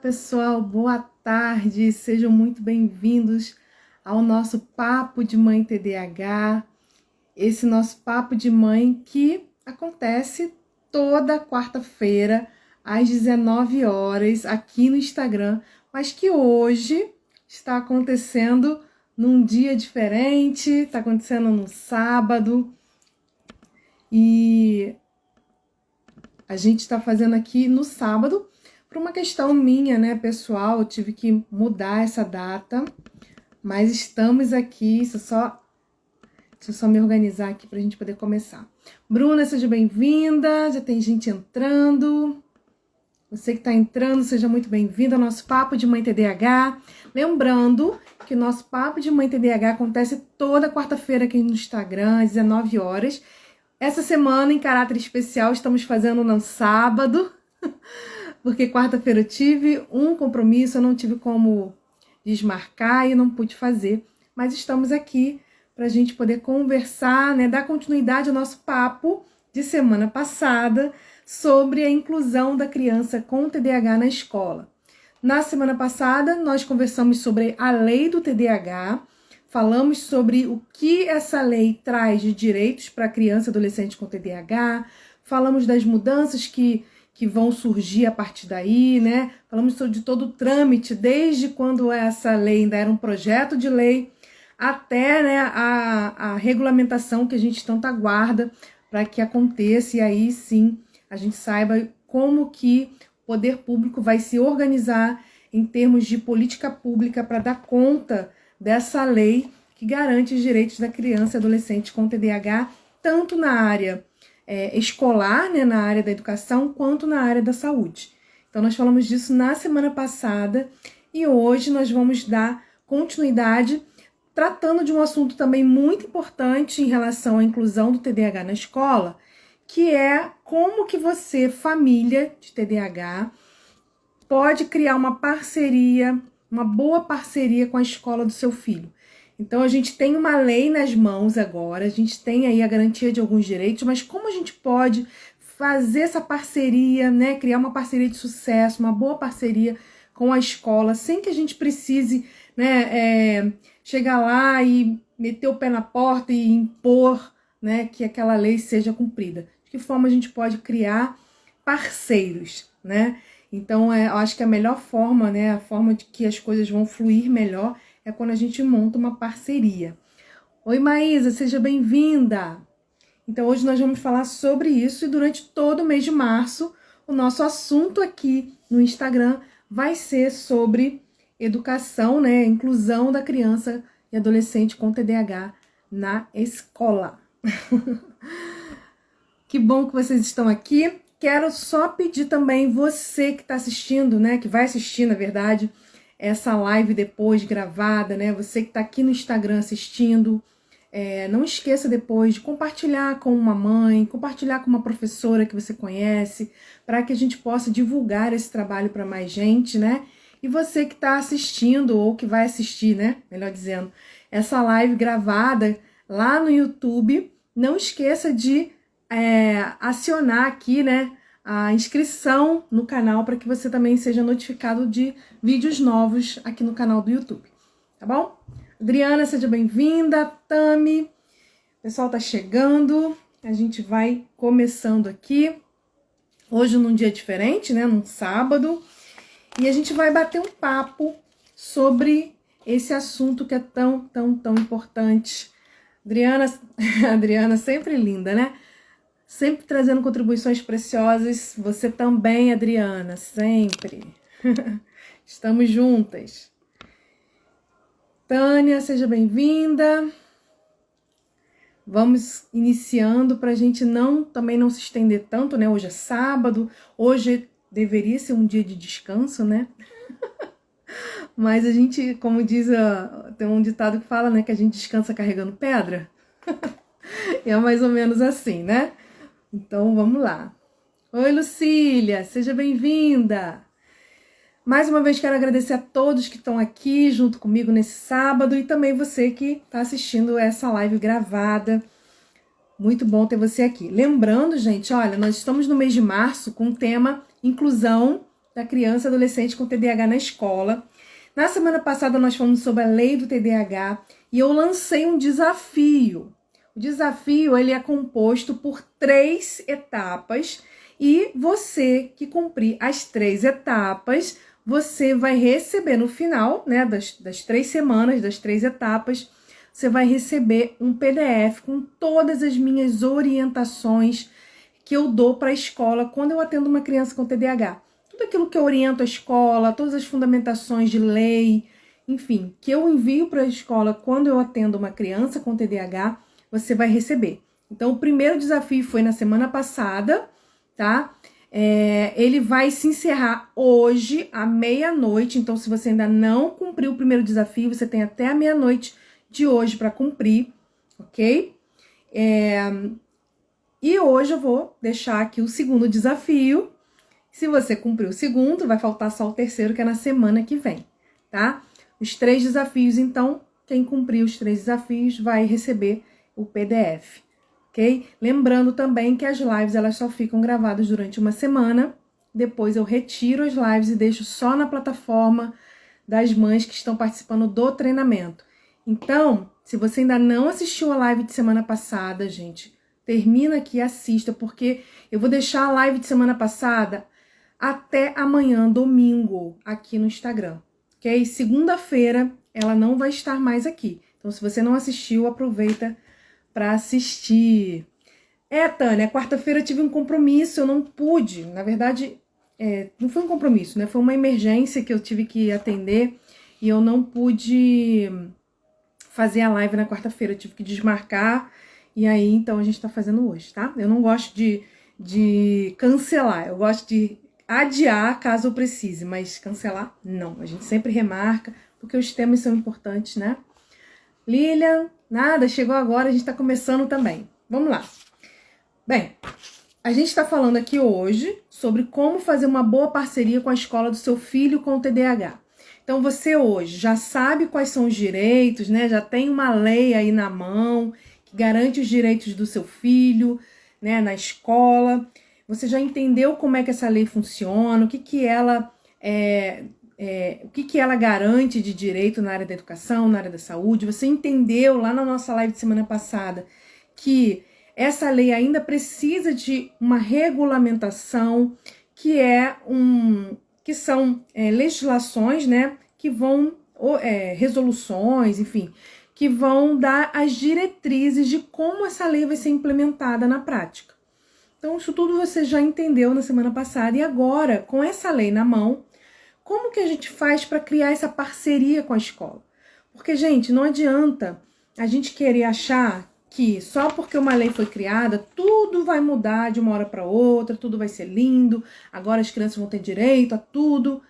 Pessoal, boa tarde, sejam muito bem-vindos ao nosso Papo de Mãe TDAH, esse nosso Papo de Mãe que acontece toda quarta-feira às 19 horas aqui no Instagram, mas que hoje está acontecendo num dia diferente, está acontecendo no sábado e a gente está fazendo aqui no sábado. Por uma questão minha, né, pessoal, eu tive que mudar essa data, mas estamos aqui, deixa eu só me organizar aqui para a gente poder começar. Bruna, seja bem-vinda, já tem gente entrando. Você que está entrando, seja muito bem-vinda ao nosso Papo de Mãe TDAH. Lembrando que o nosso Papo de Mãe TDAH acontece toda quarta-feira aqui no Instagram, às 19 horas. Essa semana, em caráter especial, estamos fazendo no sábado, porque quarta-feira eu tive um compromisso, eu não tive como desmarcar e não pude fazer, mas estamos aqui para a gente poder conversar, né, dar continuidade ao nosso papo de semana passada sobre a inclusão da criança com TDAH na escola. Na semana passada, nós conversamos sobre a lei do TDAH, falamos sobre o que essa lei traz de direitos para criança e adolescente com TDAH, falamos das mudanças que vão surgir a partir daí, né? Falamos sobre todo o trâmite, desde quando essa lei ainda era um projeto de lei, até, né, a regulamentação que a gente tanto aguarda para que aconteça, e aí sim a gente saiba como que o poder público vai se organizar em termos de política pública para dar conta dessa lei que garante os direitos da criança e adolescente com TDAH, tanto na área escolar, né, na área da educação, quanto na área da saúde. Então, nós falamos disso na semana passada e hoje nós vamos dar continuidade tratando de um assunto também muito importante em relação à inclusão do TDAH na escola, que é como que você, família de TDAH, pode criar uma parceria, uma boa parceria com a escola do seu filho. Então, a gente tem uma lei nas mãos agora, a gente tem aí a garantia de alguns direitos, mas como a gente pode fazer essa parceria, né, criar uma parceria de sucesso, uma boa parceria com a escola, sem que a gente precise, né, chegar lá e meter o pé na porta e impor, né, que aquela lei seja cumprida. De que forma a gente pode criar parceiros, né? Então, eu acho que a melhor forma, né, a forma de que as coisas vão fluir melhor é quando a gente monta uma parceria. Oi, Maísa, seja bem-vinda! Então, hoje nós vamos falar sobre isso e durante todo o mês de março, o nosso assunto aqui no Instagram vai ser sobre educação, né, inclusão da criança e adolescente com TDAH na escola. Que bom que vocês estão aqui. Quero só pedir também você que está assistindo, né, que vai assistir, na verdade, essa live depois gravada, né, você que está aqui no Instagram assistindo, não esqueça depois de compartilhar com uma mãe, compartilhar com uma professora que você conhece, para que a gente possa divulgar esse trabalho para mais gente, né, e você que está assistindo ou que vai assistir, né, melhor dizendo, essa live gravada lá no YouTube, não esqueça de acionar aqui, né, a inscrição no canal para que você também seja notificado de vídeos novos aqui no canal do YouTube, tá bom? Adriana, seja bem-vinda, Tami, o pessoal tá chegando, a gente vai começando aqui, hoje num dia diferente, né, num sábado, e a gente vai bater um papo sobre esse assunto que é tão importante. Adriana sempre linda, né? Sempre trazendo contribuições preciosas. Você também, Adriana, sempre. Estamos juntas. Tânia, seja bem-vinda. Vamos iniciando para a gente também não se estender tanto, né? Hoje é sábado, hoje deveria ser um dia de descanso, né? Mas a gente, como diz, tem um ditado que fala, né, que a gente descansa carregando pedra. É mais ou menos assim, né? Então, vamos lá. Oi, Lucília, seja bem-vinda. Mais uma vez, quero agradecer a todos que estão aqui junto comigo nesse sábado e também você que está assistindo essa live gravada. Muito bom ter você aqui. Lembrando, gente, olha, nós estamos no mês de março com o tema inclusão da criança e adolescente com TDAH na escola. Na semana passada nós falamos sobre a lei do TDAH e eu lancei um desafio. O desafio ele é composto por 3 etapas e você que cumprir as 3 etapas, você vai receber no final, né, das 3 semanas, das 3 etapas, você vai receber um PDF com todas as minhas orientações que eu dou para a escola quando eu atendo uma criança com TDAH. Tudo aquilo que eu oriento a escola, todas as fundamentações de lei, enfim, que eu envio para a escola quando eu atendo uma criança com TDAH, você vai receber. Então, o primeiro desafio foi na semana passada, tá? Ele vai se encerrar hoje, à meia-noite. Então, se você ainda não cumpriu o primeiro desafio, você tem até a meia-noite de hoje para cumprir, ok? E hoje eu vou deixar aqui o segundo desafio. Se você cumprir o segundo, vai faltar só o terceiro, que é na semana que vem, tá? Os 3 desafios, então, quem cumprir os 3 desafios vai receber o PDF, ok? Lembrando também que as lives, elas só ficam gravadas durante uma semana. Depois eu retiro as lives e deixo só na plataforma das mães que estão participando do treinamento. Então, se você ainda não assistiu a live de semana passada, gente, termina aqui e assista, porque eu vou deixar a live de semana passada até amanhã, domingo, aqui no Instagram, ok? Segunda-feira ela não vai estar mais aqui. Então, se você não assistiu, aproveita para assistir. Tânia, quarta-feira eu tive um compromisso, eu não pude. Na verdade, não foi um compromisso, né? Foi uma emergência que eu tive que atender e eu não pude fazer a live na quarta-feira, eu tive que desmarcar. E aí, então, a gente tá fazendo hoje, tá? Eu não gosto de cancelar, eu gosto de adiar caso eu precise, mas cancelar, não. A gente sempre remarca, porque os temas são importantes, né? Lilian, nada, chegou agora, a gente tá começando também. Vamos lá. Bem, a gente tá falando aqui hoje sobre como fazer uma boa parceria com a escola do seu filho com TDAH. Então, você hoje já sabe quais são os direitos, né? Já tem uma lei aí na mão que garante os direitos do seu filho, né, na escola. Você já entendeu como é que essa lei funciona, o que ela garante de direito na área da educação, na área da saúde. Você entendeu lá na nossa live de semana passada que essa lei ainda precisa de uma regulamentação, que são legislações, né, que vão, resoluções, enfim, que vão dar as diretrizes de como essa lei vai ser implementada na prática. Então, isso tudo você já entendeu na semana passada. E agora, com essa lei na mão, como que a gente faz para criar essa parceria com a escola? Porque, gente, não adianta a gente querer achar que só porque uma lei foi criada, tudo vai mudar de uma hora para outra, tudo vai ser lindo, agora as crianças vão ter direito a tudo.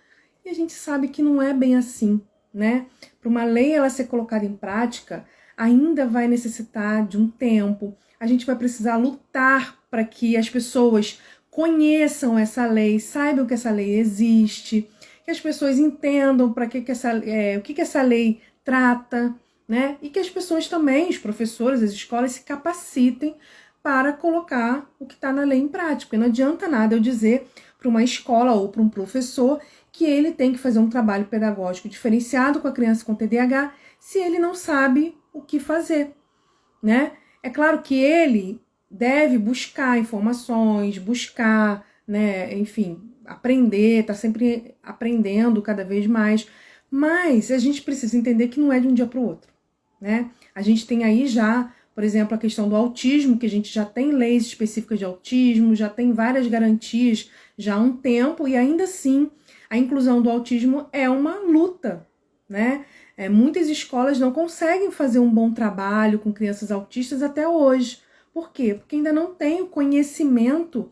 E a gente sabe que não é bem assim, né? Para uma lei ela ser colocada em prática, ainda vai necessitar de um tempo. A gente vai precisar lutar para que as pessoas conheçam essa lei, saibam que essa lei existe, que as pessoas entendam para o que essa lei trata, né? E que as pessoas também, os professores, as escolas, se capacitem para colocar o que está na lei em prática. Porque não adianta nada eu dizer para uma escola ou para um professor que ele tem que fazer um trabalho pedagógico diferenciado com a criança com TDAH se ele não sabe o que fazer, né? É claro que ele deve buscar informações, né, enfim, aprender, tá sempre aprendendo cada vez mais, mas a gente precisa entender que não é de um dia para o outro, né? A gente tem aí já, por exemplo, a questão do autismo, que a gente já tem leis específicas de autismo, já tem várias garantias já há um tempo, e ainda assim a inclusão do autismo é uma luta, né? Muitas escolas não conseguem fazer um bom trabalho com crianças autistas até hoje. Por quê? Porque ainda não tem o conhecimento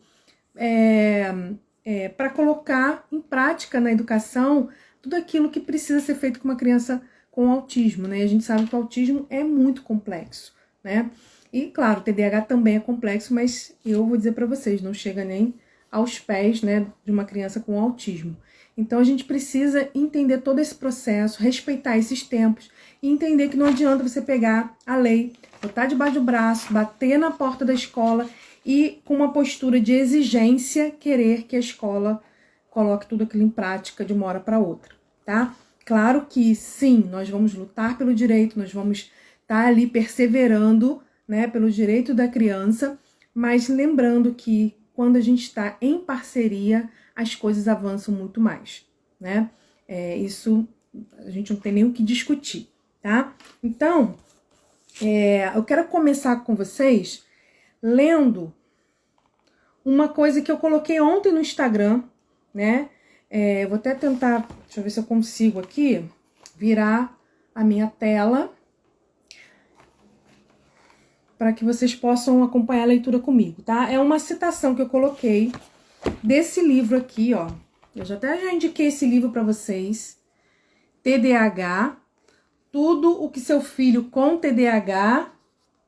para colocar em prática na educação tudo aquilo que precisa ser feito com uma criança com autismo, né? E a gente sabe que o autismo é muito complexo, né? E, claro, o TDAH também é complexo, mas eu vou dizer para vocês, não chega nem aos pés, né, de uma criança com autismo. Então, a gente precisa entender todo esse processo, respeitar esses tempos e entender que não adianta você pegar a lei, botar debaixo do braço, bater na porta da escola e, com uma postura de exigência, querer que a escola coloque tudo aquilo em prática de uma hora para outra, tá? Claro que sim, nós vamos lutar pelo direito, nós vamos estar ali perseverando, né, pelo direito da criança, mas lembrando que quando a gente está em parceria, as coisas avançam muito mais, né? Isso a gente não tem nem o que discutir, tá? Então, eu quero começar com vocês lendo uma coisa que eu coloquei ontem no Instagram, né? Vou até tentar, deixa eu ver se eu consigo aqui, virar a minha tela para que vocês possam acompanhar a leitura comigo, tá? É uma citação que eu coloquei desse livro aqui, ó. Eu já indiquei esse livro para vocês. TDAH, tudo o que seu filho com TDAH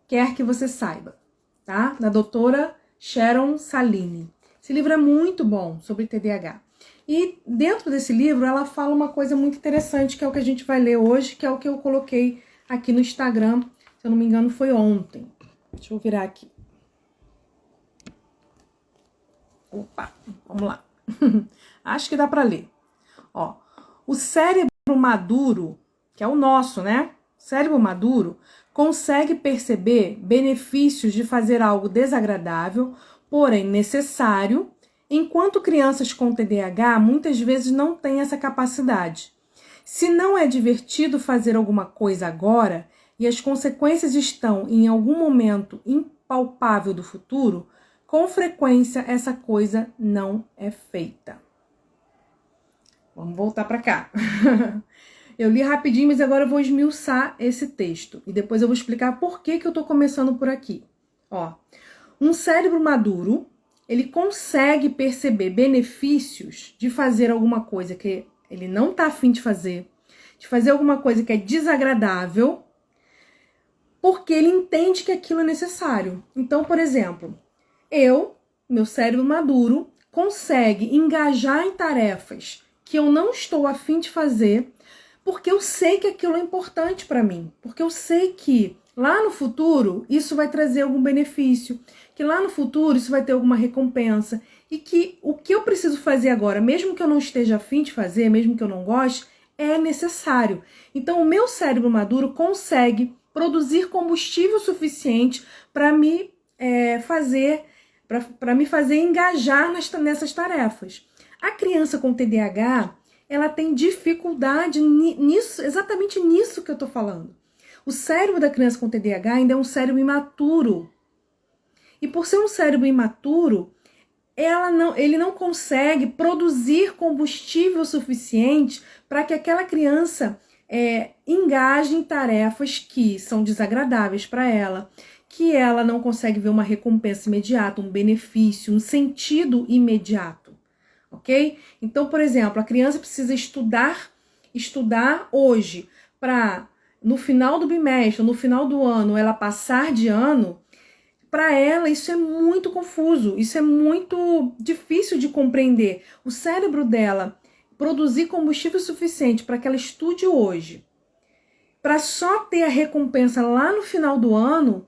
quer que você saiba, tá? Da doutora Sharon Salini. Esse livro é muito bom sobre TDAH. E dentro desse livro ela fala uma coisa muito interessante, que é o que a gente vai ler hoje, que é o que eu coloquei aqui no Instagram, se eu não me engano foi ontem. Deixa eu virar aqui. Opa, vamos lá. Acho que dá para ler. Ó, o cérebro maduro, que é o nosso, né? O cérebro maduro consegue perceber benefícios de fazer algo desagradável, porém necessário, enquanto crianças com TDAH muitas vezes não têm essa capacidade. Se não é divertido fazer alguma coisa agora e as consequências estão em algum momento impalpável do futuro, com frequência essa coisa não é feita. Vamos voltar para cá. Eu li rapidinho, mas agora eu vou esmiuçar esse texto. E depois eu vou explicar por que eu tô começando por aqui. Ó, um cérebro maduro, ele consegue perceber benefícios de fazer alguma coisa que ele não tá afim de fazer alguma coisa que é desagradável, porque ele entende que aquilo é necessário. Então, por exemplo, meu cérebro maduro, consegue engajar em tarefas que eu não estou afim de fazer, porque eu sei que aquilo é importante para mim, porque eu sei que lá no futuro isso vai trazer algum benefício, que lá no futuro isso vai ter alguma recompensa, e que o que eu preciso fazer agora, mesmo que eu não esteja afim de fazer, mesmo que eu não goste, é necessário. Então o meu cérebro maduro consegue produzir combustível suficiente para me fazer engajar nessas tarefas. A criança com TDAH, ela tem dificuldade nisso, exatamente nisso que eu tô falando. O cérebro da criança com TDAH ainda é um cérebro imaturo. E por ser um cérebro imaturo, ele não consegue produzir combustível suficiente para que aquela criança engaje em tarefas que são desagradáveis para ela, que ela não consegue ver uma recompensa imediata, um benefício, um sentido imediato, ok? Então, por exemplo, a criança precisa estudar hoje para no final do bimestre, no final do ano, ela passar de ano. Para ela isso é muito confuso, isso é muito difícil de compreender. O cérebro dela produzir combustível suficiente para que ela estude hoje, para só ter a recompensa lá no final do ano,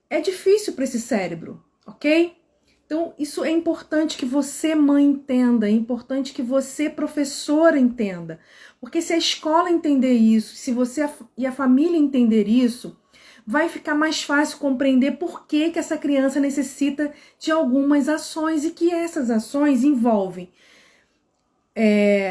é difícil para esse cérebro, ok? Então isso é importante que você, mãe, entenda, é importante que você, professora, entenda. Porque se a escola entender isso, se você e a família entender isso, vai ficar mais fácil compreender por que essa criança necessita de algumas ações e que essas ações envolvem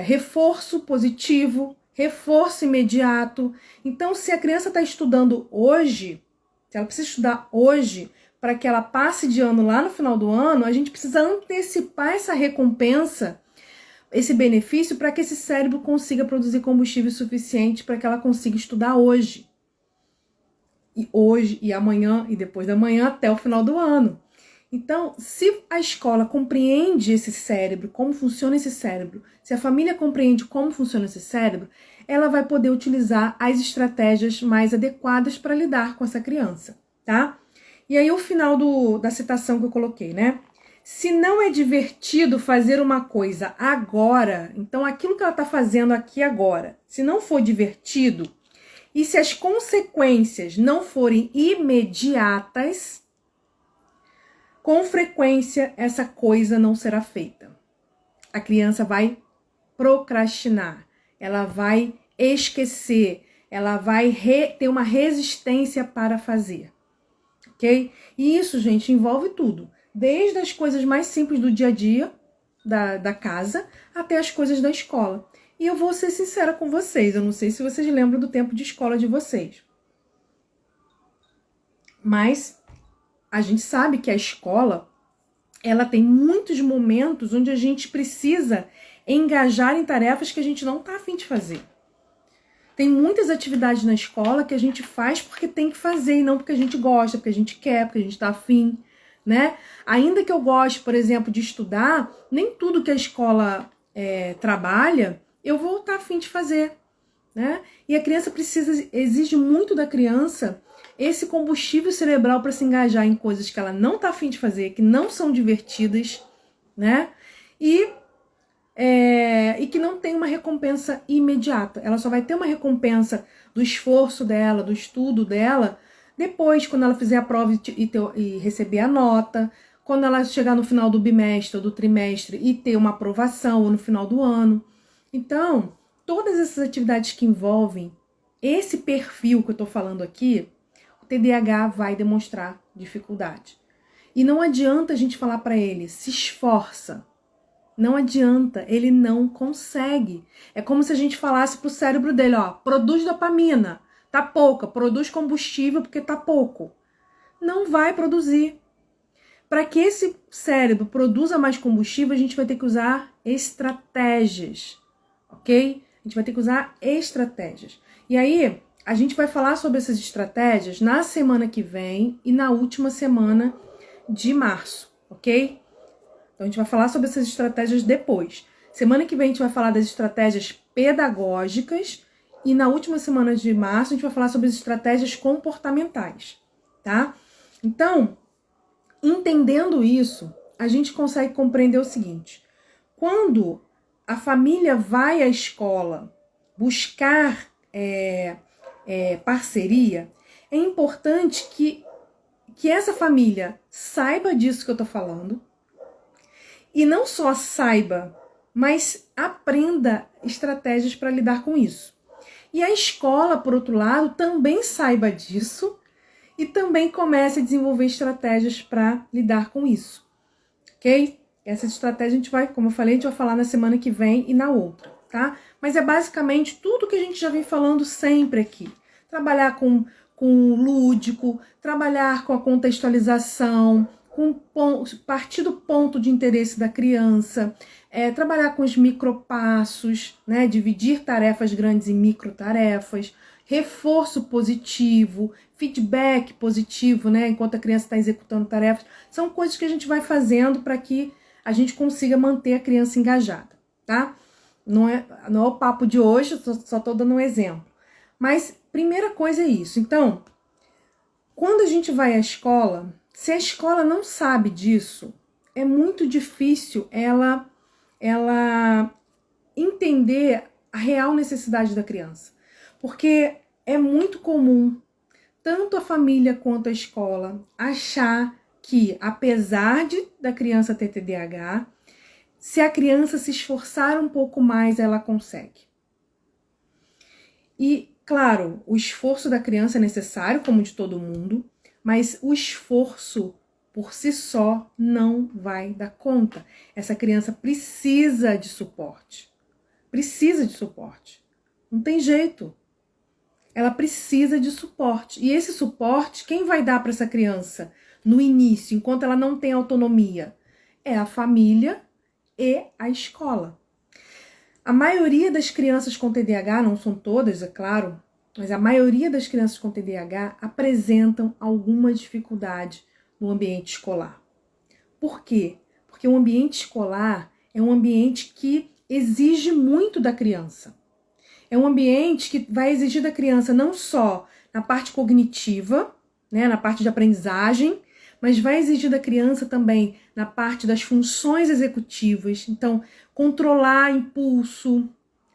reforço positivo, reforço imediato. Então, se a criança está estudando hoje, se ela precisa estudar hoje para que ela passe de ano lá no final do ano, a gente precisa antecipar essa recompensa, esse benefício, para que esse cérebro consiga produzir combustível suficiente para que ela consiga estudar hoje. E hoje, e amanhã, e depois da manhã, até o final do ano. Então, se a escola compreende esse cérebro, como funciona esse cérebro, se a família compreende como funciona esse cérebro, ela vai poder utilizar as estratégias mais adequadas para lidar com essa criança, tá? E aí o final da citação que eu coloquei, né? Se não é divertido fazer uma coisa agora, então aquilo que ela está fazendo aqui agora, se não for divertido, e se as consequências não forem imediatas, com frequência essa coisa não será feita. a criança vai procrastinar, ela vai esquecer, ela vai ter uma resistência para fazer, ok? E isso, gente, envolve tudo, desde as coisas mais simples do dia a dia, da casa, até as coisas da escola. E eu vou ser sincera com vocês, eu não sei se vocês lembram do tempo de escola de vocês, mas a gente sabe que a escola, ela tem muitos momentos onde a gente precisa engajar em tarefas que a gente não tá a fim de fazer. Tem muitas atividades na escola que a gente faz porque tem que fazer e não porque a gente gosta, porque a gente quer, porque a gente tá afim, né? Ainda que eu goste, por exemplo, de estudar, nem tudo que a escola trabalha eu vou estar a fim de fazer, né? E a criança exige muito da criança esse combustível cerebral para se engajar em coisas que ela não tá a fim de fazer, que não são divertidas, né? E que não tem uma recompensa imediata. Ela só vai ter uma recompensa do esforço dela, do estudo dela, depois, quando ela fizer a prova e receber a nota, quando ela chegar no final do bimestre ou do trimestre e ter uma aprovação, ou no final do ano. Então, todas essas atividades que envolvem esse perfil que eu estou falando aqui, o TDAH vai demonstrar dificuldade. E não adianta a gente falar para ele, se esforça. Não adianta, ele não consegue. É como se a gente falasse pro cérebro dele, ó, produz dopamina, tá pouca, produz combustível porque tá pouco. Não vai produzir. Para que esse cérebro produza mais combustível, a gente vai ter que usar estratégias, ok? A gente vai ter que usar estratégias. E aí, a gente vai falar sobre essas estratégias na semana que vem e na última semana de março, ok? Então, a gente vai falar sobre essas estratégias depois. Semana que vem, a gente vai falar das estratégias pedagógicas e na última semana de março, a gente vai falar sobre as estratégias comportamentais, tá? Então, entendendo isso, a gente consegue compreender o seguinte. Quando a família vai à escola buscar parceria, é importante que essa família saiba disso que eu tô falando, e não só saiba, mas aprenda estratégias para lidar com isso. E a escola, por outro lado, também saiba disso e também comece a desenvolver estratégias para lidar com isso. Ok? Essa estratégia a gente vai, como eu falei, a gente vai falar na semana que vem e na outra, tá? Mas é basicamente tudo que a gente já vem falando sempre aqui. Trabalhar com lúdico, trabalhar com a contextualização, partir do ponto de interesse da criança, trabalhar com os micropassos, né? Dividir tarefas grandes em microtarefas, reforço positivo, feedback positivo, né? Enquanto a criança está executando tarefas. São coisas que a gente vai fazendo para que a gente consiga manter a criança engajada, tá? Não é o papo de hoje, só estou dando um exemplo. Mas, primeira coisa é isso. Então, quando a gente vai à escola, se a escola não sabe disso, é muito difícil ela entender a real necessidade da criança. Porque é muito comum, tanto a família quanto a escola, achar que, apesar da criança ter TDAH, se a criança se esforçar um pouco mais, ela consegue. E, claro, o esforço da criança é necessário, como de todo mundo, mas o esforço por si só não vai dar conta. Essa criança precisa de suporte. Precisa de suporte. Não tem jeito. Ela precisa de suporte. E esse suporte, quem vai dar para essa criança no início, enquanto ela não tem autonomia? É a família e a escola. A maioria das crianças com TDAH, não são todas, é claro, mas a maioria das crianças com TDAH apresentam alguma dificuldade no ambiente escolar. Por quê? Porque o ambiente escolar é um ambiente que exige muito da criança. É um ambiente que vai exigir da criança não só na parte cognitiva, né, na parte de aprendizagem, mas vai exigir da criança também na parte das funções executivas. Então, controlar impulso.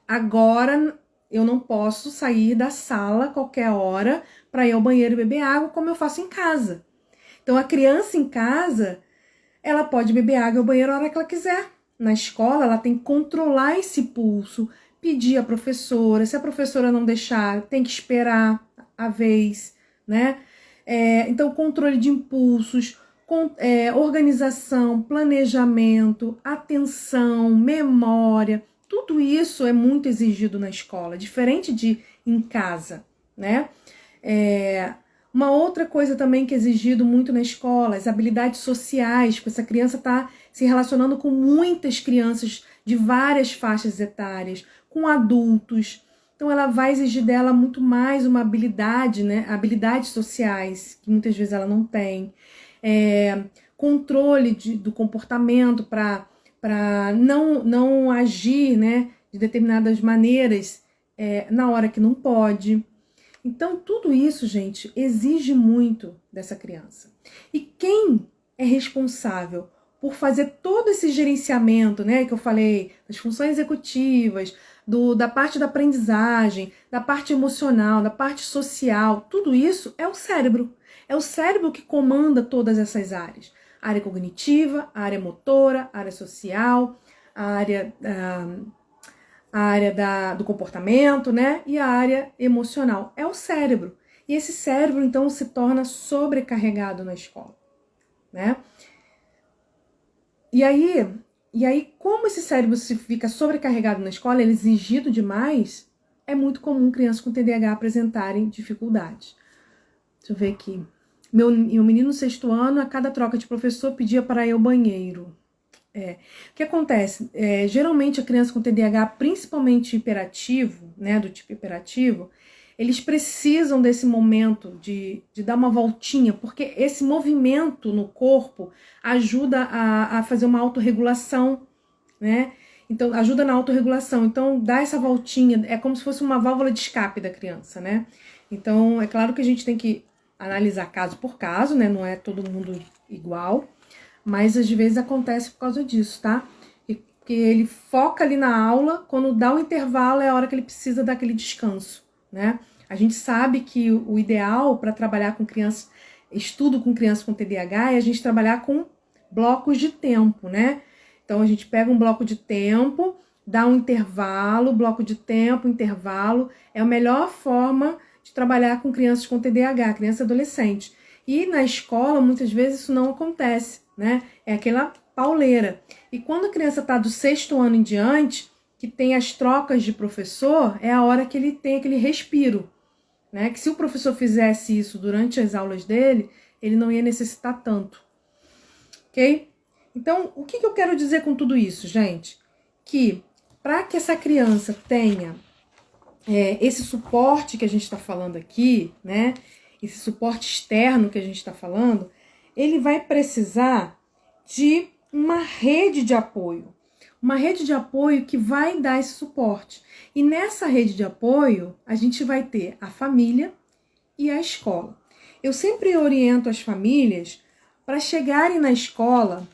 Agora, eu não posso sair da sala a qualquer hora para ir ao banheiro e beber água, como eu faço em casa. Então, a criança em casa, ela pode beber água ao banheiro a hora que ela quiser. na escola, ela tem que controlar esse pulso, pedir à professora, se a professora não deixar, tem que esperar a vez, né? Então, controle de impulsos, organização, planejamento, atenção, memória, tudo isso é muito exigido na escola, diferente de em casa, né? Uma outra coisa também que é exigido muito na escola, as habilidades sociais, porque essa criança está se relacionando com muitas crianças de várias faixas etárias, com adultos. Então ela vai exigir dela muito mais uma habilidade, né? Habilidades sociais, que muitas vezes ela não tem. Controle do comportamento para não agir, né, de determinadas maneiras na hora que não pode. Então, tudo isso, gente, exige muito dessa criança. E quem é responsável por fazer todo esse gerenciamento, né, que eu falei, das funções executivas, da parte da aprendizagem, da parte emocional, da parte social, tudo isso é o cérebro. É o cérebro que comanda todas essas áreas. A área cognitiva, a área motora, a área social, a área do comportamento, né? E a área emocional. É o cérebro. E esse cérebro, então, se torna sobrecarregado na escola, né? E aí, como esse cérebro se fica sobrecarregado na escola, ele é exigido demais, é muito comum crianças com TDAH apresentarem dificuldades. Deixa eu ver aqui. Meu menino no 6º ano, a cada troca de professor, pedia para ir ao banheiro. O que acontece? Geralmente a criança com TDAH, principalmente hiperativo, né, do tipo hiperativo, eles precisam desse momento de dar uma voltinha, porque esse movimento no corpo ajuda a fazer uma autorregulação, né? Então, ajuda na autorregulação. Então, dá essa voltinha, é como se fosse uma válvula de escape da criança, né? Então, é claro que a gente tem que analisar caso por caso, né? Não é todo mundo igual, mas às vezes acontece por causa disso, tá? Porque ele foca ali na aula, quando dá o intervalo é a hora que ele precisa daquele descanso, né? A gente sabe que o ideal para trabalhar com crianças, estudo com crianças com TDAH, é a gente trabalhar com blocos de tempo, né? Então a gente pega um bloco de tempo, dá um intervalo, bloco de tempo, intervalo, é a melhor forma de trabalhar com crianças com TDAH, criança e adolescente. E na escola, muitas vezes, isso não acontece, né? É aquela pauleira. E quando a criança está do 6º ano em diante, que tem as trocas de professor, é a hora que ele tem aquele respiro, né? Que se o professor fizesse isso durante as aulas dele, ele não ia necessitar tanto. Ok? Então, o que eu quero dizer com tudo isso, gente? Que para que essa criança tenha esse suporte que a gente está falando aqui, né? Esse suporte externo que a gente está falando, ele vai precisar de uma rede de apoio. Uma rede de apoio que vai dar esse suporte. E nessa rede de apoio, a gente vai ter a família e a escola. Eu sempre oriento as famílias para chegarem na escola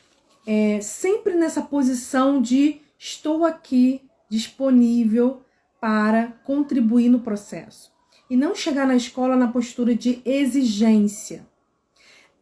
sempre nessa posição de estou aqui disponível para contribuir no processo. E não chegar na escola na postura de exigência.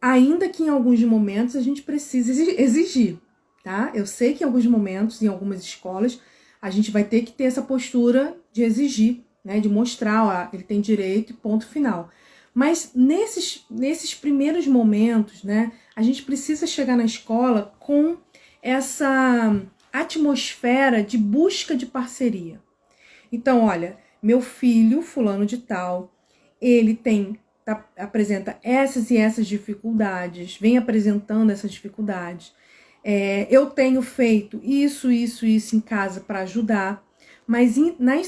Ainda que em alguns momentos a gente precise exigir, tá? Eu sei que em alguns momentos, em algumas escolas, a gente vai ter que ter essa postura de exigir, né? De mostrar, ó, ele tem direito e ponto final. Mas nesses primeiros momentos, né? A gente precisa chegar na escola com essa atmosfera de busca de parceria. Então, olha, meu filho, fulano de tal, ele apresenta essas e essas dificuldades, vem apresentando essas dificuldades. Eu tenho feito isso em casa para ajudar, mas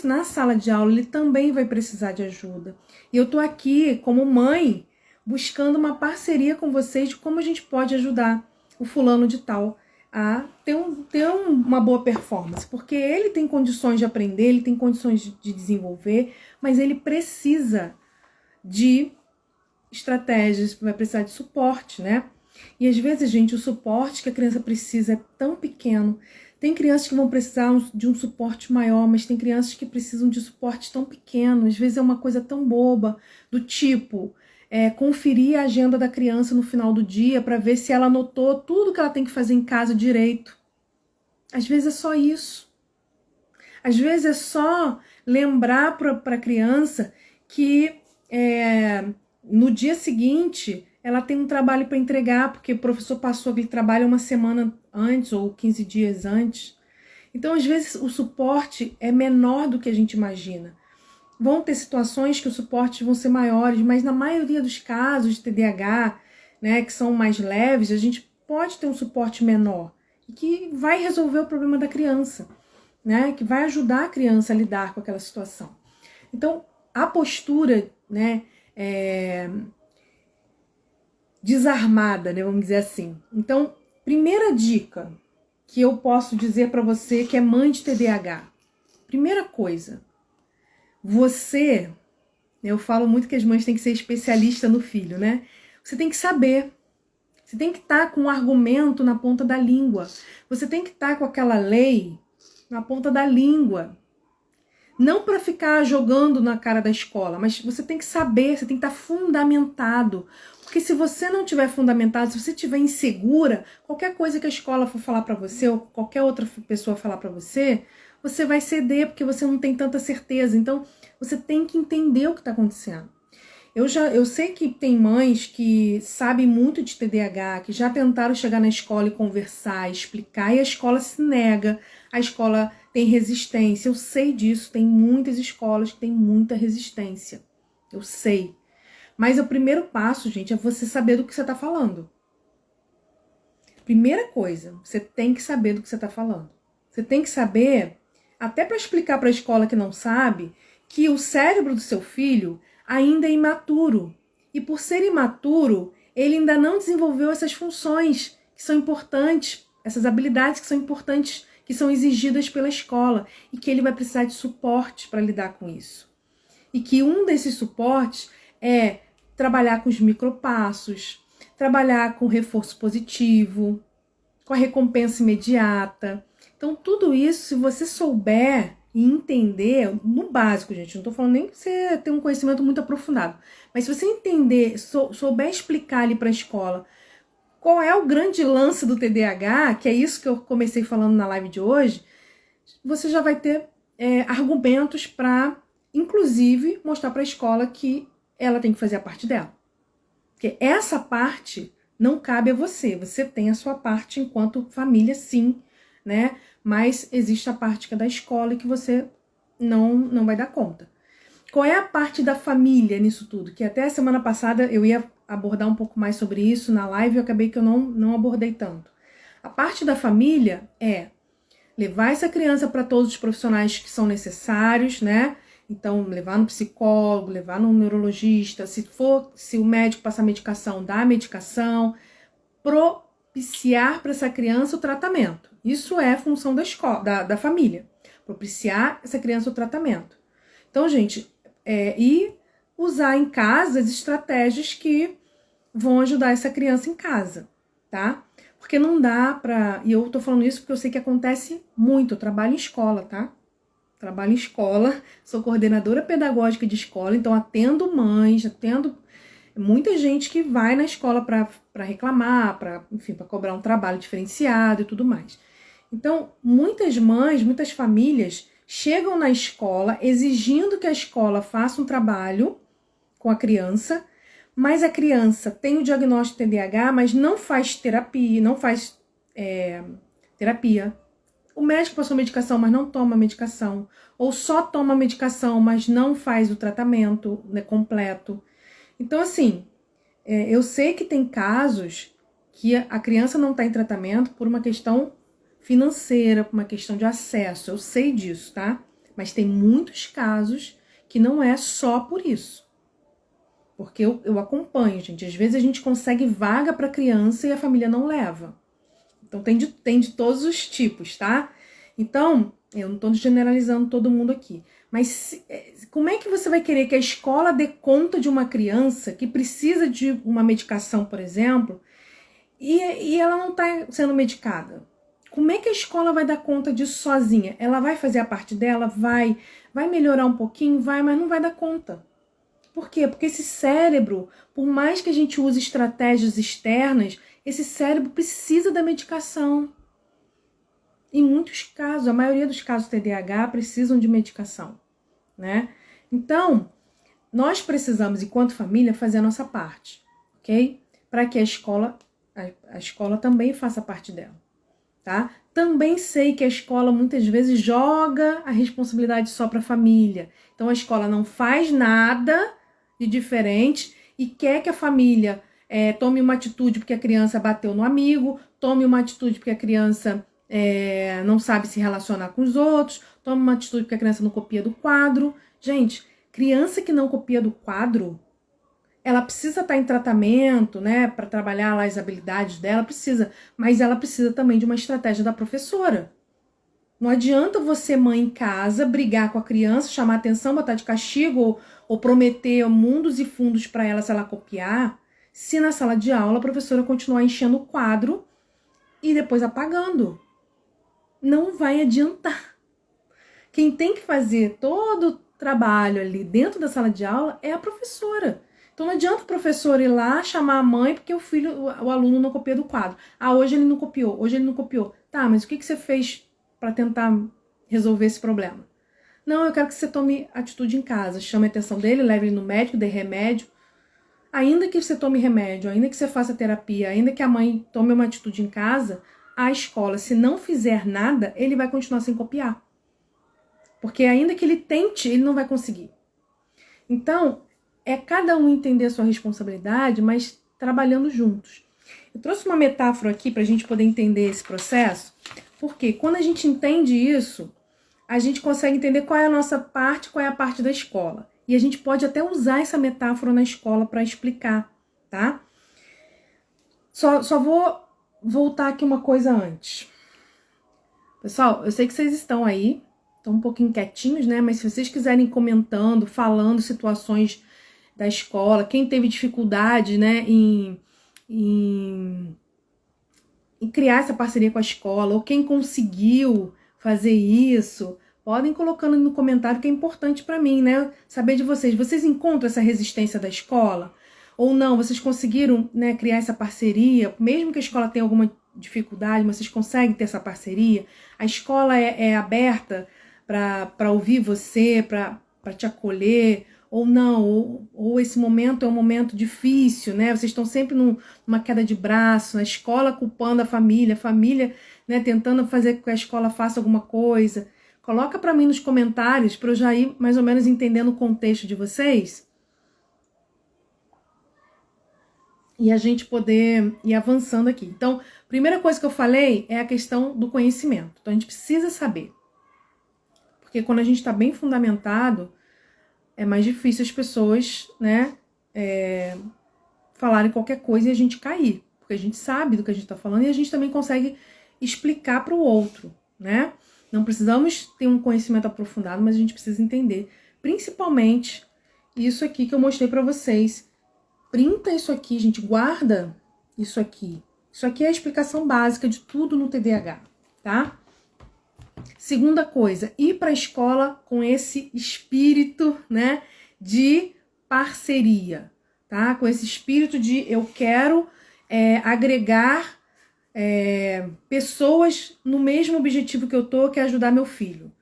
na sala de aula ele também vai precisar de ajuda. E eu estou aqui, como mãe, buscando uma parceria com vocês de como a gente pode ajudar o fulano de tal a ter uma boa performance, porque ele tem condições de aprender, ele tem condições de desenvolver, mas ele precisa de estratégias, vai precisar de suporte, né? E às vezes, gente, o suporte que a criança precisa é tão pequeno. Tem crianças que vão precisar de um suporte maior, mas tem crianças que precisam de suporte tão pequeno. Às vezes é uma coisa tão boba, do tipo conferir a agenda da criança no final do dia para ver se ela anotou tudo que ela tem que fazer em casa direito. Às vezes é só isso. Às vezes é só lembrar para a criança que no dia seguinte ela tem um trabalho para entregar, porque o professor passou aquele trabalho uma semana antes ou 15 dias antes. Então, às vezes, o suporte é menor do que a gente imagina. Vão ter situações que os suportes vão ser maiores, mas na maioria dos casos de TDAH, né, que são mais leves, a gente pode ter um suporte menor e que vai resolver o problema da criança, né, que vai ajudar a criança a lidar com aquela situação. Então, a postura, né, desarmada, né, vamos dizer assim. Então, primeira dica que eu posso dizer para você que é mãe de TDAH. Primeira coisa, você, eu falo muito que as mães têm que ser especialistas no filho, né? Você tem que saber. Você tem que estar com um argumento na ponta da língua. Você tem que estar com aquela lei na ponta da língua. Não para ficar jogando na cara da escola, mas você tem que saber, você tem que estar fundamentado. Porque se você não tiver fundamentado, se você estiver insegura, qualquer coisa que a escola for falar para você, ou qualquer outra pessoa falar para você, você vai ceder, porque você não tem tanta certeza. Então, você tem que entender o que está acontecendo. Eu sei que tem mães que sabem muito de TDAH, que já tentaram chegar na escola e conversar, explicar, e a escola se nega, a escola tem resistência. Eu sei disso, tem muitas escolas que têm muita resistência. Eu sei. Mas o primeiro passo, gente, é você saber do que você está falando. Primeira coisa, você tem que saber do que você está falando. Você tem que saber, até para explicar para a escola que não sabe, que o cérebro do seu filho ainda é imaturo. E por ser imaturo, ele ainda não desenvolveu essas funções que são importantes, essas habilidades que são importantes, que são exigidas pela escola, e que ele vai precisar de suporte para lidar com isso. E que um desses suportes é trabalhar com os micropassos, trabalhar com reforço positivo, com a recompensa imediata. Então, tudo isso, se você souber e entender, no básico, gente, não estou falando nem que você tenha um conhecimento muito aprofundado, mas se você entender, souber explicar ali para a escola qual é o grande lance do TDAH, que é isso que eu comecei falando na live de hoje, você já vai ter argumentos para, inclusive, mostrar para a escola que ela tem que fazer a parte dela. Porque essa parte não cabe a você. Você tem a sua parte enquanto família, sim, né? Mas existe a parte que é da escola e que você não vai dar conta. Qual é a parte da família nisso tudo? Que até a semana passada eu ia abordar um pouco mais sobre isso na live e eu acabei que eu não abordei tanto. A parte da família é levar essa criança para todos os profissionais que são necessários, né? Então, levar no psicólogo, levar no neurologista, se o médico passar medicação, dar medicação, propiciar para essa criança o tratamento. Isso é função da escola, da família, propiciar essa criança o tratamento. Então, gente, e usar em casa as estratégias que vão ajudar essa criança em casa, tá? Porque não dá pra... E eu tô falando isso porque eu sei que acontece muito. Eu trabalho em escola, tá? Trabalho em escola, sou coordenadora pedagógica de escola, então atendo mães, atendo muita gente que vai na escola para reclamar, para cobrar um trabalho diferenciado e tudo mais. Então, muitas mães, muitas famílias chegam na escola exigindo que a escola faça um trabalho com a criança, mas a criança tem o diagnóstico de TDAH, mas não faz terapia, terapia. O médico passou medicação, mas não toma medicação. Ou só toma medicação, mas não faz o tratamento, né, completo. Então, assim, eu sei que tem casos que a criança não está em tratamento por uma questão financeira, por uma questão de acesso. Eu sei disso, tá? Mas tem muitos casos que não é só por isso. Porque eu acompanho, gente. Às vezes a gente consegue vaga para criança e a família não leva. Então, tem de todos os tipos, tá? Então, eu não estou generalizando todo mundo aqui. Mas como é que você vai querer que a escola dê conta de uma criança que precisa de uma medicação, por exemplo, e ela não está sendo medicada? Como é que a escola vai dar conta disso sozinha? Ela vai fazer a parte dela? Vai melhorar um pouquinho? Vai, mas não vai dar conta. Por quê? Porque esse cérebro, por mais que a gente use estratégias externas, esse cérebro precisa da medicação. Em muitos casos, a maioria dos casos TDAH precisam de medicação, né? Então, nós precisamos, enquanto família, fazer a nossa parte, ok? Para que a escola também faça parte dela, tá? Também sei que a escola muitas vezes joga a responsabilidade só para a família. Então a escola não faz nada de diferente e quer que a família tome uma atitude porque a criança bateu no amigo, tome uma atitude porque a criança não sabe se relacionar com os outros, tome uma atitude porque a criança não copia do quadro. Gente, criança que não copia do quadro, ela precisa estar em tratamento, né, para trabalhar lá as habilidades dela, precisa, mas ela precisa também de uma estratégia da professora. Não adianta você, mãe em casa, brigar com a criança, chamar atenção, botar de castigo ou prometer mundos e fundos para ela se ela copiar, se na sala de aula a professora continuar enchendo o quadro e depois apagando. Não vai adiantar. Quem tem que fazer todo o trabalho ali dentro da sala de aula é a professora. Então não adianta o professor ir lá chamar a mãe porque o aluno não copia do quadro. Ah, hoje ele não copiou, hoje ele não copiou. Tá, mas o que você fez para tentar resolver esse problema? Não, eu quero que você tome atitude em casa. Chame a atenção dele, leve ele no médico, dê remédio. Ainda que você tome remédio, ainda que você faça terapia, ainda que a mãe tome uma atitude em casa, a escola, se não fizer nada, ele vai continuar sem copiar. Porque ainda que ele tente, ele não vai conseguir. Então, é cada um entender a sua responsabilidade, mas trabalhando juntos. Eu trouxe uma metáfora aqui para a gente poder entender esse processo, porque quando a gente entende isso, a gente consegue entender qual é a nossa parte, qual é a parte da escola. E a gente pode até usar essa metáfora na escola para explicar, tá? Só vou voltar aqui uma coisa antes. Pessoal, eu sei que vocês estão aí, estão um pouquinho quietinhos, né? Mas se vocês quiserem ir comentando, falando situações da escola, quem teve dificuldade, né, em criar essa parceria com a escola, ou quem conseguiu fazer isso, podem colocando no comentário que é importante para mim, né, saber de vocês. Vocês encontram essa resistência da escola? Ou não, vocês conseguiram, né, criar essa parceria, mesmo que a escola tenha alguma dificuldade, mas vocês conseguem ter essa parceria? A escola é aberta para ouvir você, para te acolher, ou não, ou esse momento é um momento difícil, né? Vocês estão sempre numa queda de braço, na escola culpando a família, né, tentando fazer com que a escola faça alguma coisa. Coloca para mim nos comentários para eu já ir mais ou menos entendendo o contexto de vocês e a gente poder ir avançando aqui. Então, primeira coisa que eu falei é a questão do conhecimento. Então, a gente precisa saber. Porque quando a gente está bem fundamentado, é mais difícil as pessoas, né, falarem qualquer coisa e a gente cair. Porque a gente sabe do que a gente está falando e a gente também consegue explicar para o outro, né? Não precisamos ter um conhecimento aprofundado, mas a gente precisa entender. Principalmente isso aqui que eu mostrei para vocês. Printa isso aqui, gente, guarda isso aqui. Isso aqui é a explicação básica de tudo no TDAH, tá? Segunda coisa, ir para a escola com esse espírito, né, de parceria, tá? Com esse espírito de eu quero agregar pessoas no mesmo objetivo que eu tô, que é ajudar meu filho,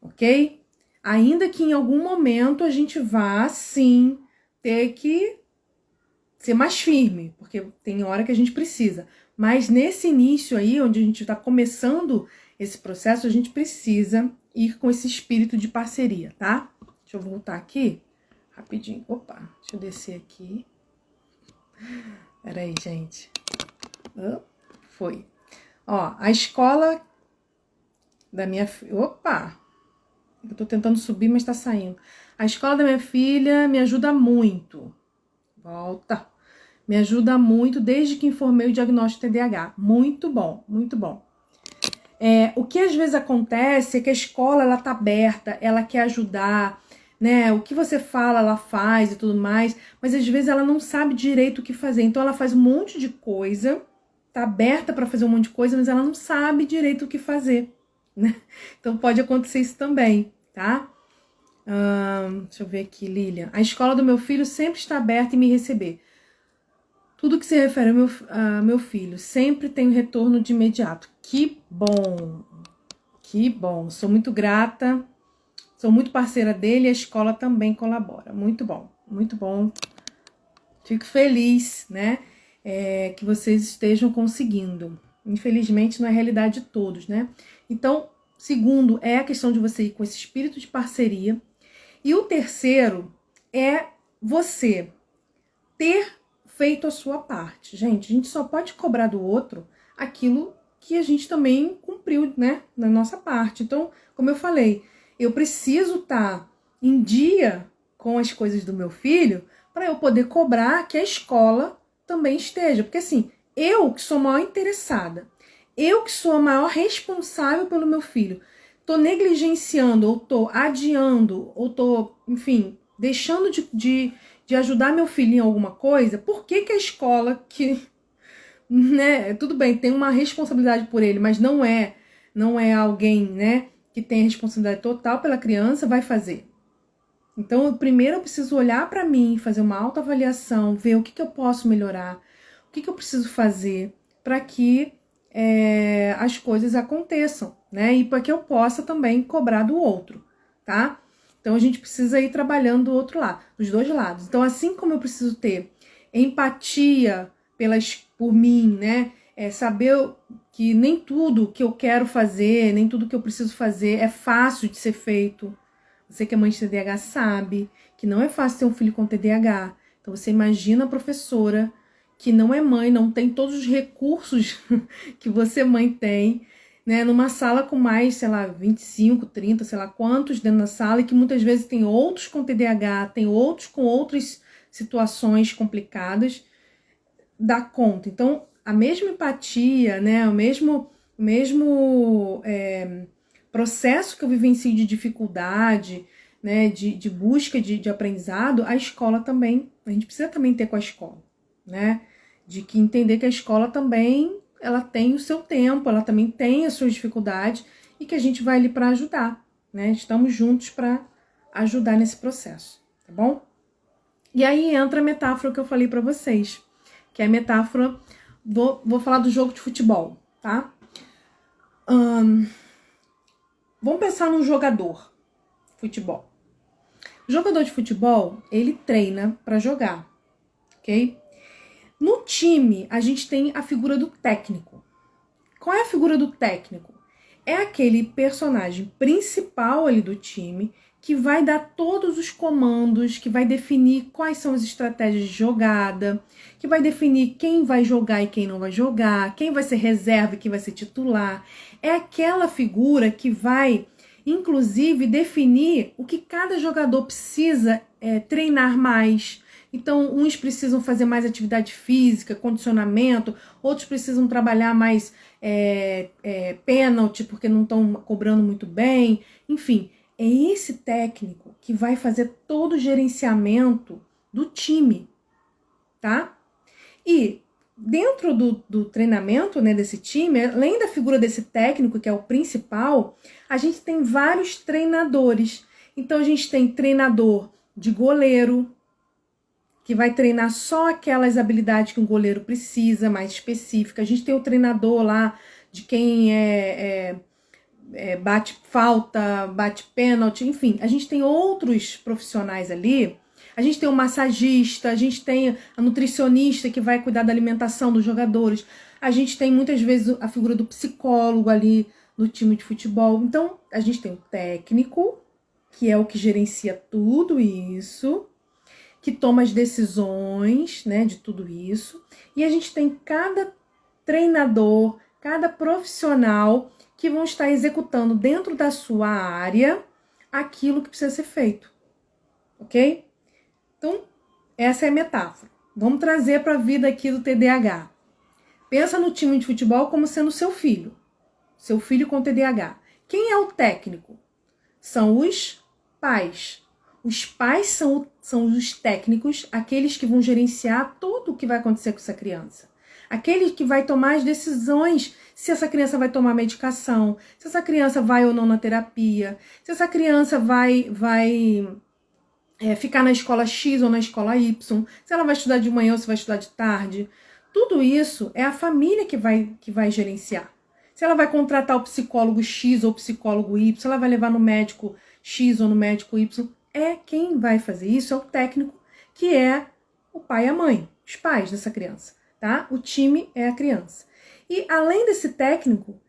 ok? Ainda que em algum momento a gente vá, sim, ter que ser mais firme, porque tem hora que a gente precisa. Mas nesse início aí, onde a gente está começando esse processo, a gente precisa ir com esse espírito de parceria, tá? Deixa eu voltar aqui, rapidinho. Opa, deixa eu descer aqui. Peraí, gente. Foi. Ó, a escola da minha filha... Opa! Eu tô tentando subir, mas tá saindo. A escola da minha filha me ajuda muito. Volta. Me ajuda muito desde que informei o diagnóstico TDAH. Muito bom, muito bom. O que às vezes acontece é que a escola, ela tá aberta, ela quer ajudar, né? O que você fala, ela faz e tudo mais, mas às vezes ela não sabe direito o que fazer. Então ela faz um monte de coisa, tá aberta para fazer um monte de coisa, mas ela não sabe direito o que fazer, né? Então pode acontecer isso também, tá? Deixa eu ver aqui, Lilian. A escola do meu filho sempre está aberta em me receber. Tudo que se refere ao meu filho sempre tem um retorno de imediato. Que bom, que bom. Sou muito grata, sou muito parceira dele e a escola também colabora. Muito bom, muito bom. Fico feliz, né, que vocês estejam conseguindo. Infelizmente, não é a realidade de todos, né? Então, segundo, é a questão de você ir com esse espírito de parceria. E o terceiro é você ter feito a sua parte. Gente, a gente só pode cobrar do outro aquilo que a gente também cumpriu, né, na nossa parte. Então, como eu falei, eu preciso estar em dia com as coisas do meu filho para eu poder cobrar que a escola também esteja. Porque assim, eu que sou a maior interessada, eu que sou a maior responsável pelo meu filho, tô negligenciando, ou tô adiando, ou tô, enfim, deixando de ajudar meu filho em alguma coisa, por que que a escola que, né, tudo bem, tem uma responsabilidade por ele, mas não é alguém, né, que tem a responsabilidade total pela criança, vai fazer? Então, primeiro eu preciso olhar para mim, fazer uma autoavaliação, ver o que que eu posso melhorar, o que que eu preciso fazer para que as coisas aconteçam, né? E para que eu possa também cobrar do outro, tá? Então, a gente precisa ir trabalhando do outro lado, dos dois lados. Então, assim como eu preciso ter empatia por mim, né? Saber que nem tudo que eu quero fazer, nem tudo que eu preciso fazer é fácil de ser feito. Você que é mãe de TDAH sabe que não é fácil ter um filho com TDAH. Então você imagina a professora que não é mãe, não tem todos os recursos que você mãe tem, né? Numa sala com mais, sei lá, 25, 30, sei lá quantos dentro da sala, e que muitas vezes tem outros com TDAH, tem outros com outras situações complicadas, dá conta. Então, a mesma empatia, né? O mesmo processo que eu vivencio de dificuldade, né, de busca de aprendizado, a escola também, a gente precisa também ter com a escola, né, de que entender que a escola também, ela tem o seu tempo, ela também tem as suas dificuldades e que a gente vai ali para ajudar, né, estamos juntos para ajudar nesse processo, tá bom? E aí entra a metáfora que eu falei para vocês, que é a metáfora, vou falar do jogo de futebol, tá? Vamos pensar num jogador de futebol. O jogador de futebol, ele treina para jogar, ok? No time, a gente tem a figura do técnico. Qual é a figura do técnico? É aquele personagem principal ali do time que vai dar todos os comandos, que vai definir quais são as estratégias de jogada, que vai definir quem vai jogar e quem não vai jogar, quem vai ser reserva e quem vai ser titular. É aquela figura que vai, inclusive, definir o que cada jogador precisa treinar mais. Então, uns precisam fazer mais atividade física, condicionamento, outros precisam trabalhar mais pênalti, porque não estão cobrando muito bem. Enfim, é esse técnico que vai fazer todo o gerenciamento do time, tá? E dentro do treinamento, né, desse time, além da figura desse técnico, que é o principal, a gente tem vários treinadores. Então, a gente tem treinador de goleiro, que vai treinar só aquelas habilidades que um goleiro precisa, mais específicas. A gente tem o treinador lá de quem bate falta, bate pênalti, enfim. A gente tem outros profissionais ali. A gente tem o massagista, a gente tem a nutricionista que vai cuidar da alimentação dos jogadores. A gente tem muitas vezes a figura do psicólogo ali no time de futebol. Então, a gente tem o técnico, que é o que gerencia tudo isso, que toma as decisões, né, de tudo isso. E a gente tem cada treinador, cada profissional que vão estar executando dentro da sua área aquilo que precisa ser feito, ok? Então, essa é a metáfora. Vamos trazer para a vida aqui do TDAH. Pensa no time de futebol como sendo seu filho com TDAH. Quem é o técnico? São os pais. Os pais são os técnicos, aqueles que vão gerenciar tudo o que vai acontecer com essa criança. Aquele que vai tomar as decisões se essa criança vai tomar medicação, se essa criança vai ou não na terapia, se essa criança vai ficar na escola X ou na escola Y, se ela vai estudar de manhã ou se vai estudar de tarde. Tudo isso é a família que vai gerenciar. Se ela vai contratar o psicólogo X ou o psicólogo Y, se ela vai levar no médico X ou no médico Y, quem vai fazer isso é o técnico, que é o pai e a mãe, os pais dessa criança, tá? O time é a criança. E além desse técnico,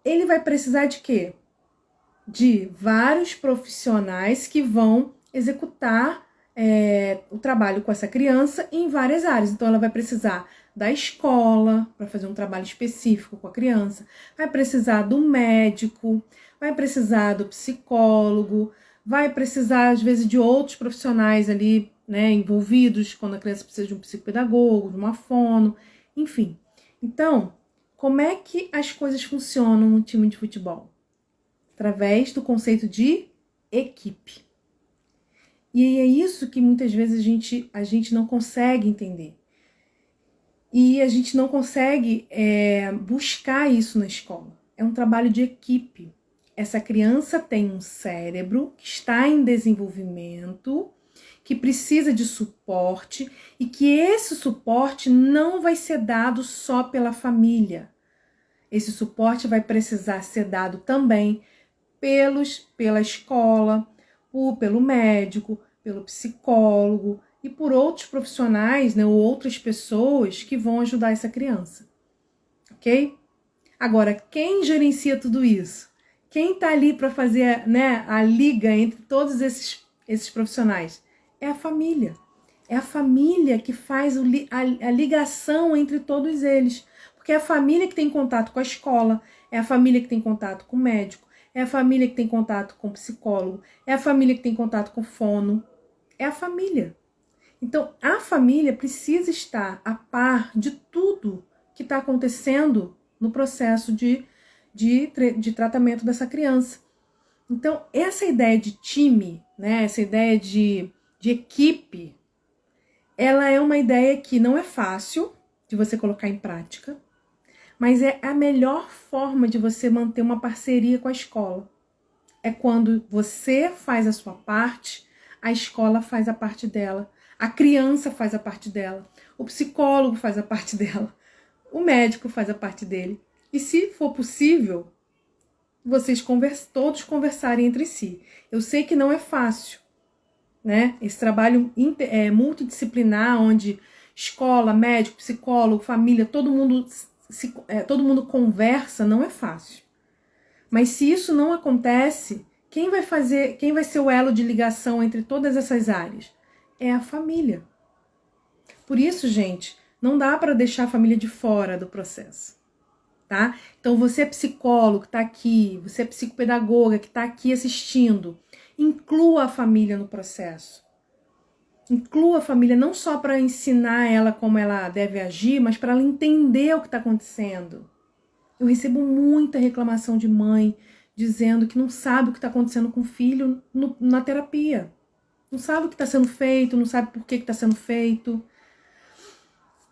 ele vai precisar de quê? De vários profissionais que vão executar o trabalho com essa criança em várias áreas. Então, ela vai precisar da escola para fazer um trabalho específico com a criança, vai precisar do médico, vai precisar do psicólogo, vai precisar, às vezes, de outros profissionais ali, né, envolvidos, quando a criança precisa de um psicopedagogo, de uma fono, enfim. Então, como é que as coisas funcionam no time de futebol? Através do conceito de equipe. E é isso que muitas vezes a gente não consegue entender. E a gente não consegue buscar isso na escola. É um trabalho de equipe. Essa criança tem um cérebro que está em desenvolvimento, que precisa de suporte e que esse suporte não vai ser dado só pela família. Esse suporte vai precisar ser dado também pela escola, pelo médico, pelo psicólogo e por outros profissionais, né, ou outras pessoas que vão ajudar essa criança, ok? Agora, quem gerencia tudo isso? Quem está ali para fazer, né, a liga entre todos esses profissionais? É a família. É a família que faz a ligação entre todos eles. Porque é a família que tem contato com a escola, é a família que tem contato com o médico, é a família que tem contato com o psicólogo, é a família que tem contato com o fono. É a família. Então, a família precisa estar a par de tudo que está acontecendo no processo de tratamento dessa criança. Então, essa ideia de time, né, essa ideia de equipe, ela é uma ideia que não é fácil de você colocar em prática, mas é a melhor forma de você manter uma parceria com a escola. É quando você faz a sua parte, a escola faz a parte dela, a criança faz a parte dela, o psicólogo faz a parte dela, o médico faz a parte dele. E se for possível, vocês todos conversarem entre si. Eu sei que não é fácil, né? Esse trabalho multidisciplinar, onde escola, médico, psicólogo, família, todo mundo conversa, não é fácil. Mas se isso não acontece, quem vai ser o elo de ligação entre todas essas áreas? É a família. Por isso, gente, não dá para deixar a família de fora do processo, tá? Então, você é psicólogo que está aqui, você é psicopedagoga que está aqui assistindo, inclua a família no processo. Inclua a família não só para ensinar ela como ela deve agir, mas para ela entender o que está acontecendo. Eu recebo muita reclamação de mãe dizendo que não sabe o que está acontecendo com o filho na terapia. Não sabe o que está sendo feito, não sabe por que está sendo feito.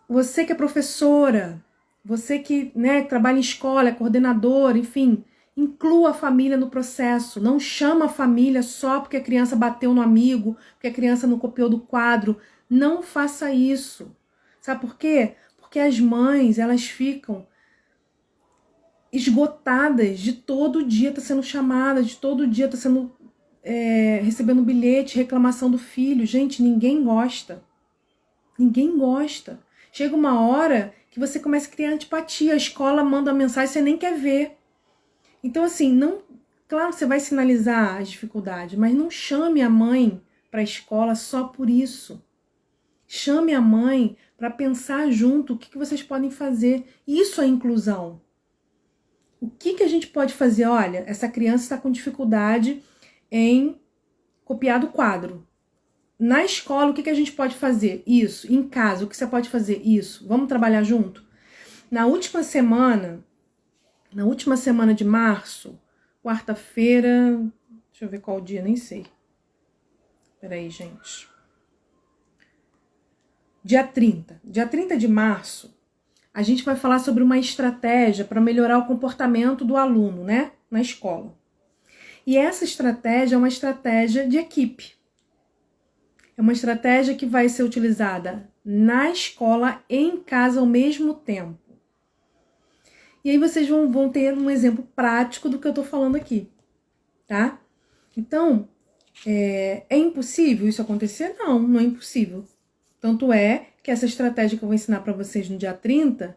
Você que é professora, você que, né, trabalha em escola, é coordenadora, enfim, inclua a família no processo. Não chama a família só porque a criança bateu no amigo, porque a criança não copiou do quadro. Não faça isso. Sabe por quê? Porque as mães, elas ficam esgotadas de todo dia tá sendo chamada, de todo dia tá sendo recebendo bilhete, reclamação do filho. Gente, ninguém gosta. Ninguém gosta. Chega uma hora que você começa a criar antipatia. A escola manda uma mensagem, você nem quer ver. Então, assim, não. Claro que você vai sinalizar as dificuldades, mas não chame a mãe para a escola só por isso. Chame a mãe para pensar junto o que vocês podem fazer. Isso é inclusão. O que a gente pode fazer? Olha, essa criança está com dificuldade em copiar do quadro. Na escola, o que a gente pode fazer? Isso. Em casa, o que você pode fazer? Isso. Vamos trabalhar junto? Na última semana de março, quarta-feira, deixa eu ver qual dia, nem sei. Peraí, gente. Dia 30 de março, a gente vai falar sobre uma estratégia para melhorar o comportamento do aluno, né, na escola. E essa estratégia é uma estratégia de equipe. É uma estratégia que vai ser utilizada na escola e em casa ao mesmo tempo. E aí vocês vão ter um exemplo prático do que eu tô falando aqui, tá? Então, é impossível isso acontecer? Não, não é impossível. Tanto é que essa estratégia que eu vou ensinar para vocês no dia 30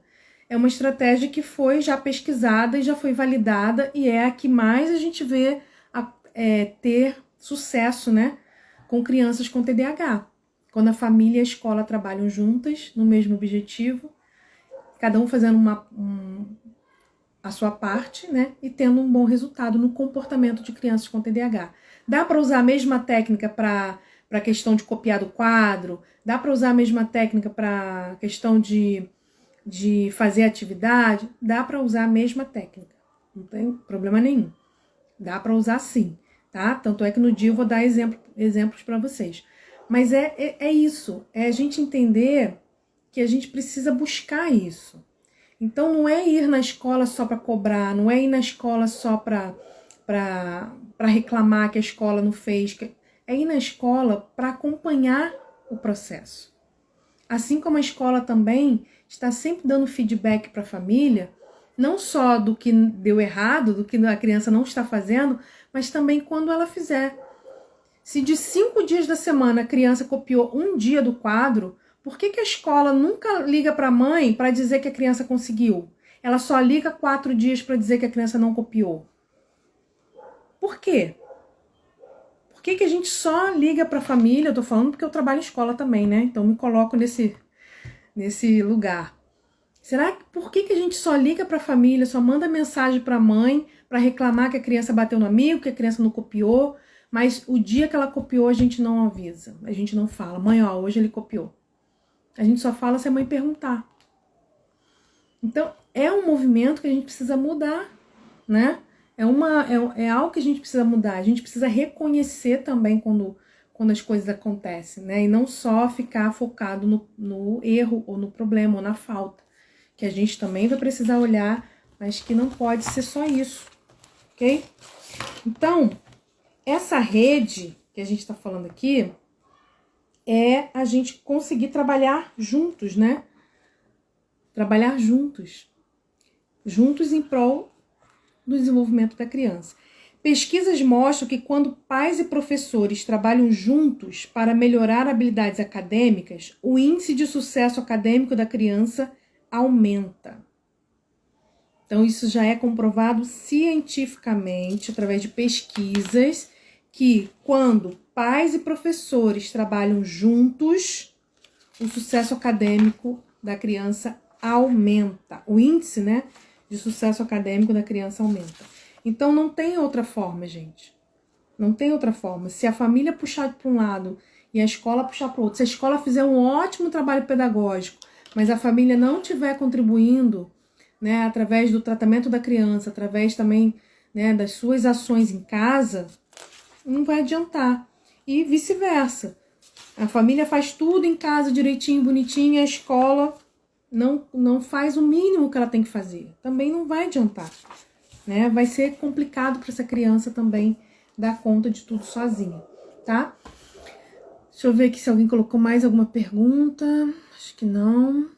é uma estratégia que foi já pesquisada e já foi validada e é a que mais a gente vê ter sucesso, né, com crianças com TDAH. Quando a família e a escola trabalham juntas no mesmo objetivo, cada um fazendo a sua parte, né, e tendo um bom resultado no comportamento de crianças com TDAH. Dá para usar a mesma técnica para a questão de copiar do quadro, dá para usar a mesma técnica para a questão de fazer atividade, dá para usar a mesma técnica, não tem problema nenhum. Dá para usar sim, tá? Tanto é que no dia eu vou dar exemplos para vocês. Mas é isso, é a gente entender que a gente precisa buscar isso. Então não é ir na escola só para cobrar, não é ir na escola só para reclamar que a escola não fez, é ir na escola para acompanhar o processo. Assim como a escola também está sempre dando feedback para a família, não só do que deu errado, do que a criança não está fazendo, mas também quando ela fizer. Se de 5 dias da semana a criança copiou um dia do quadro, por que a escola nunca liga para a mãe para dizer que a criança conseguiu? Ela só liga 4 dias para dizer que a criança não copiou. Por quê? Por que a gente só liga para a família? Eu tô falando porque eu trabalho em escola também, né? Então me coloco nesse lugar. Será que por que a gente só liga para a família, só manda mensagem para a mãe para reclamar que a criança bateu no amigo, que a criança não copiou, mas o dia que ela copiou a gente não avisa, a gente não fala, mãe, ó, hoje ele copiou. A gente só fala se a mãe perguntar. Então é um movimento que a gente precisa mudar, né? É algo que a gente precisa mudar. A gente precisa reconhecer também quando as coisas acontecem, né? E não só ficar focado no erro, ou no problema, ou na falta. Que a gente também vai precisar olhar, mas que não pode ser só isso, ok? Então, essa rede que a gente está falando aqui é a gente conseguir trabalhar juntos, né? Trabalhar juntos. Juntos em prol do desenvolvimento da criança. Pesquisas mostram que quando pais e professores trabalham juntos para melhorar habilidades acadêmicas, o índice de sucesso acadêmico da criança aumenta. Então, isso já é comprovado cientificamente, através de pesquisas, que quando pais e professores trabalham juntos, o sucesso acadêmico da criança aumenta. O índice, né, de sucesso acadêmico da criança aumenta. Então, não tem outra forma, gente. Não tem outra forma. Se a família puxar para um lado e a escola puxar para o outro, se a escola fizer um ótimo trabalho pedagógico, mas a família não estiver contribuindo, né, através do tratamento da criança, através também, né, das suas ações em casa, não vai adiantar. E vice-versa. A família faz tudo em casa direitinho, bonitinho, e a escola não faz o mínimo que ela tem que fazer. Também não vai adiantar, né? Vai ser complicado para essa criança também dar conta de tudo sozinha, tá? Deixa eu ver aqui se alguém colocou mais alguma pergunta. Acho que não.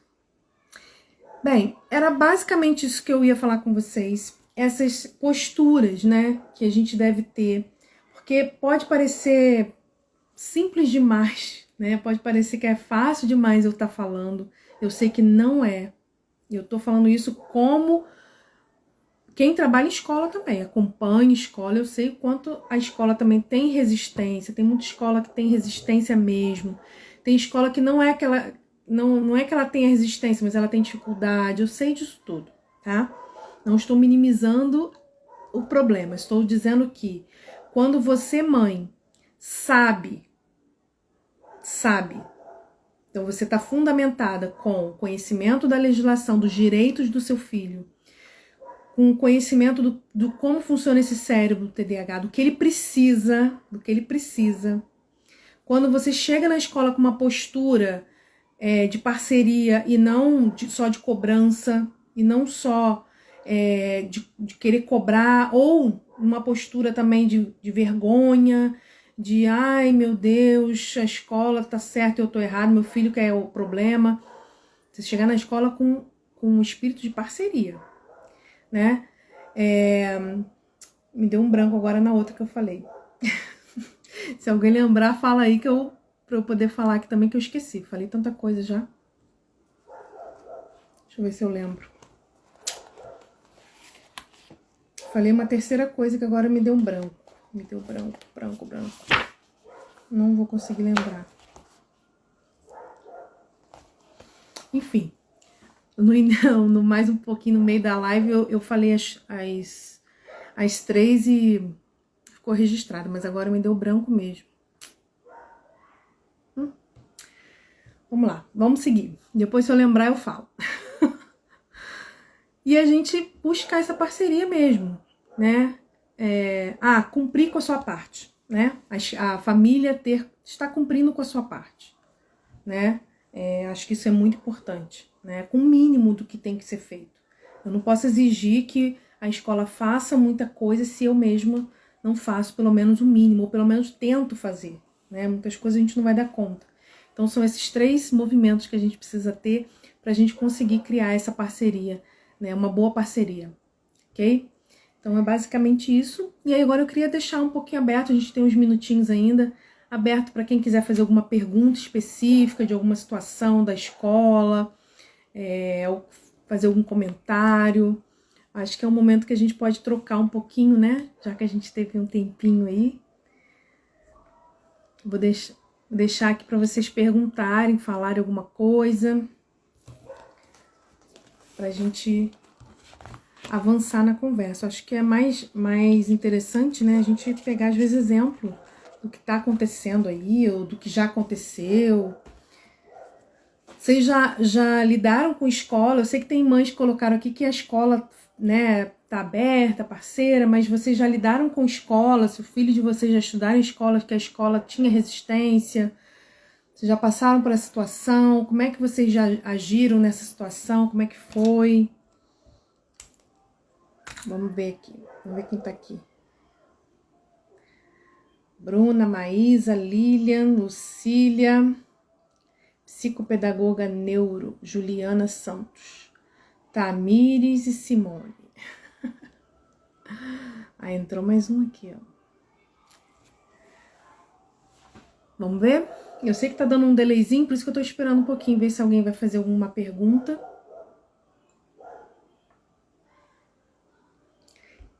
Bem, era basicamente isso que eu ia falar com vocês. Essas posturas, né, que a gente deve ter. Porque pode parecer simples demais, né? Pode parecer que é fácil demais eu estar falando. Eu sei que não é. Eu tô falando isso como quem trabalha em escola também, acompanha escola, eu sei o quanto a escola também tem resistência, tem muita escola que tem resistência mesmo, tem escola que não é que ela, não é que ela tenha resistência, mas ela tem dificuldade, eu sei disso tudo, tá? Não estou minimizando o problema, estou dizendo que quando você, mãe, sabe, então você está fundamentada com o conhecimento da legislação, dos direitos do seu filho, com conhecimento do como funciona esse cérebro do TDAH, do que ele precisa, Quando você chega na escola com uma postura de parceria e não só de cobrança, e não só de querer cobrar, ou uma postura também de vergonha, de ai meu Deus, a escola tá certa e eu tô errado, meu filho que é o problema. Você chegar na escola com um espírito de parceria. né? Me deu um branco agora na outra que eu falei. Se alguém lembrar, fala aí pra eu poder falar aqui também, que eu esqueci. Falei tanta coisa já. Deixa eu ver se eu lembro. Falei uma terceira coisa que agora me deu um branco. Me deu branco. Não vou conseguir lembrar. Enfim. No mais um pouquinho no meio da live, eu falei as três e ficou registrado. Mas agora me deu branco mesmo. Vamos lá, vamos seguir. Depois, se eu lembrar, eu falo. E a gente buscar essa parceria mesmo, né? Cumprir com a sua parte, né? A família está cumprindo com a sua parte, né? Acho que isso é muito importante, né? Com o mínimo do que tem que ser feito. Eu não posso exigir que a escola faça muita coisa se eu mesma não faço pelo menos o mínimo, ou pelo menos tento fazer, né? Muitas coisas a gente não vai dar conta. Então, são esses 3 movimentos que a gente precisa ter para a gente conseguir criar essa parceria, né? Uma boa parceria, ok? Então, é basicamente isso. E aí, agora eu queria deixar um pouquinho aberto, a gente tem uns minutinhos ainda, aberto para quem quiser fazer alguma pergunta específica de alguma situação da escola, ou fazer algum comentário. Acho que é um momento que a gente pode trocar um pouquinho, né? Já que a gente teve um tempinho aí. Vou deixar aqui para vocês perguntarem, falarem alguma coisa, para a gente avançar na conversa. Acho que é mais interessante, né, a gente pegar às vezes exemplo do que está acontecendo aí, ou do que já aconteceu. Vocês já lidaram com escola? Eu sei que tem mães que colocaram aqui que a escola, né, tá aberta, parceira, mas vocês já lidaram com escola? Se o filho de vocês já estudaram em escola, que a escola tinha resistência? Vocês já passaram por essa situação? Como é que vocês já agiram nessa situação? Como é que foi? Vamos ver aqui. Vamos ver quem tá aqui. Bruna, Maísa, Lilian, Lucília, psicopedagoga neuro, Juliana Santos, Tamires e Simone. Aí entrou mais um aqui, ó. Vamos ver? Eu sei que tá dando um delayzinho, por isso que eu tô esperando um pouquinho, ver se alguém vai fazer alguma pergunta.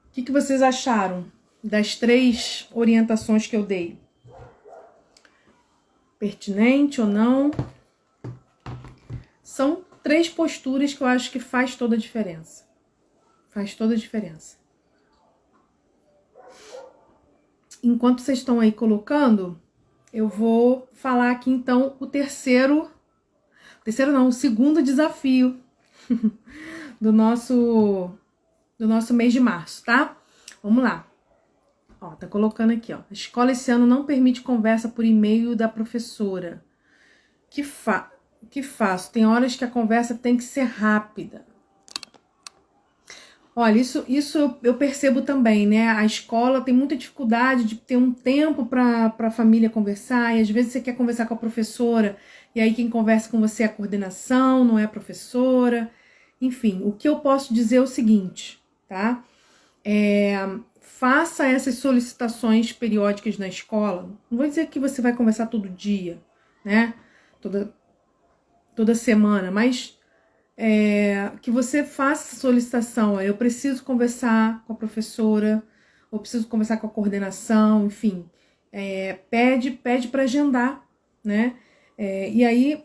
O que vocês acharam das 3 orientações que eu dei? Pertinente ou não? São 3 posturas que eu acho que faz toda a diferença. Faz toda a diferença. Enquanto vocês estão aí colocando, eu vou falar aqui então o segundo desafio do nosso mês de março, tá? Vamos lá. Ó, tá colocando aqui, ó. A escola esse ano não permite conversa por e-mail da professora. Que faço? Tem horas que a conversa tem que ser rápida. Olha, isso eu percebo também, né? A escola tem muita dificuldade de ter um tempo para a família conversar, e às vezes você quer conversar com a professora, e aí quem conversa com você é a coordenação, não é a professora. Enfim, o que eu posso dizer é o seguinte, tá? Faça essas solicitações periódicas na escola. Não vou dizer que você vai conversar todo dia, né? Toda semana, mas que você faça solicitação. Eu preciso conversar com a professora, ou preciso conversar com a coordenação, enfim. Pede para agendar, né? E aí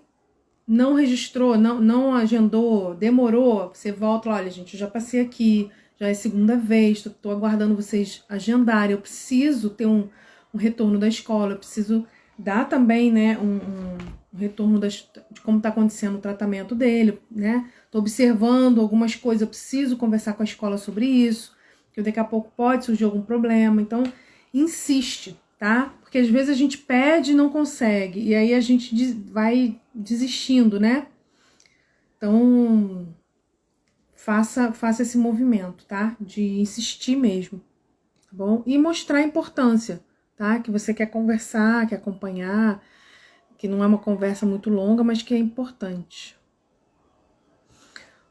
não registrou, não agendou, demorou, você volta, olha, gente, eu já passei aqui, já é segunda vez, tô aguardando vocês agendarem, eu preciso ter um retorno da escola, eu preciso dar também, né, um retorno de como tá acontecendo o tratamento dele, né, tô observando algumas coisas, eu preciso conversar com a escola sobre isso, que daqui a pouco pode surgir algum problema, então insiste, tá? Porque às vezes a gente pede e não consegue, e aí a gente vai desistindo, né? Então, faça esse movimento, tá? De insistir mesmo, tá bom? E mostrar a importância, tá? Que você quer conversar, quer acompanhar, que não é uma conversa muito longa, mas que é importante.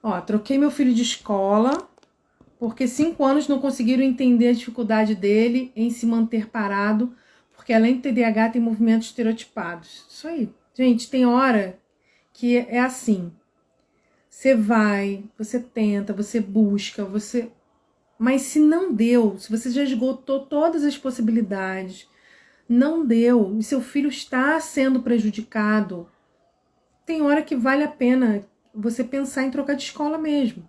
Ó, troquei meu filho de escola porque 5 anos não conseguiram entender a dificuldade dele em se manter parado, porque além do TDAH tem movimentos estereotipados. Isso aí. Gente, tem hora que é assim. Você vai, você tenta, você busca, você... Mas se não deu, se você já esgotou todas as possibilidades, não deu, e seu filho está sendo prejudicado, tem hora que vale a pena você pensar em trocar de escola mesmo,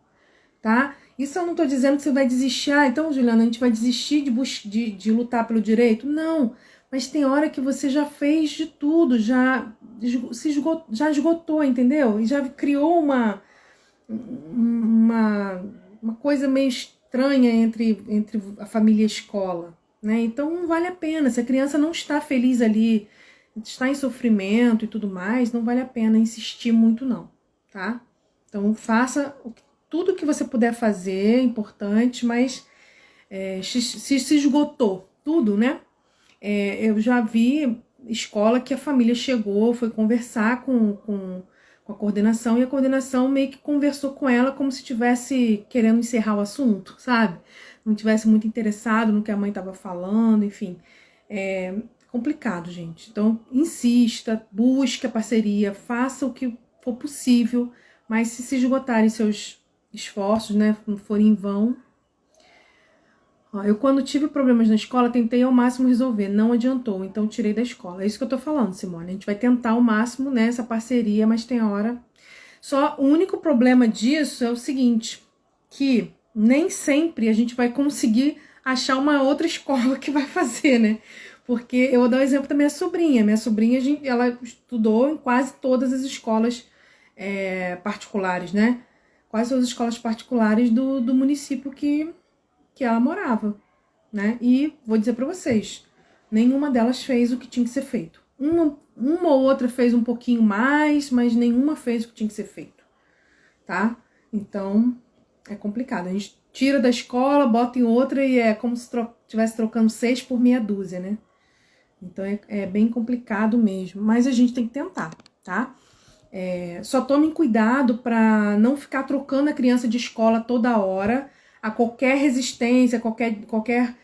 tá? Isso eu não tô dizendo que você vai desistir. Então, Juliana, a gente vai desistir de lutar pelo direito? Não, mas tem hora que você já fez de tudo, já esgotou, entendeu? E já criou uma coisa meio estranha entre a família e a escola, né? Então não vale a pena. Se a criança não está feliz ali, está em sofrimento e tudo mais, não vale a pena insistir muito não, tá? Então faça tudo que você puder fazer, é importante, mas se esgotou tudo, né? Eu já vi escola que a família chegou, foi conversar com a coordenação, e a coordenação meio que conversou com ela como se estivesse querendo encerrar o assunto, sabe? Não tivesse muito interessado no que a mãe estava falando, enfim. É complicado, gente. Então, insista, busque a parceria, faça o que for possível, mas se esgotarem seus esforços, né, não forem em vão. Eu, quando tive problemas na escola, tentei ao máximo resolver, não adiantou, então tirei da escola. É isso que eu tô falando, Simone. A gente vai tentar ao máximo, né, essa parceria, mas tem hora... Só o único problema disso é o seguinte, que nem sempre a gente vai conseguir achar uma outra escola que vai fazer, né? Porque eu vou dar o exemplo da minha sobrinha. Minha sobrinha, ela estudou em quase todas as escolas particulares, né? Quase todas as escolas particulares do município que ela morava, né? E vou dizer para vocês, nenhuma delas fez o que tinha que ser feito. Uma ou outra fez um pouquinho mais, mas nenhuma fez o que tinha que ser feito, tá? Então, é complicado. A gente tira da escola, bota em outra e é como se estivesse trocando 6 por meia dúzia, né? Então, é bem complicado mesmo. Mas a gente tem que tentar, tá? Só tomem cuidado para não ficar trocando a criança de escola toda hora, a qualquer resistência, qualquer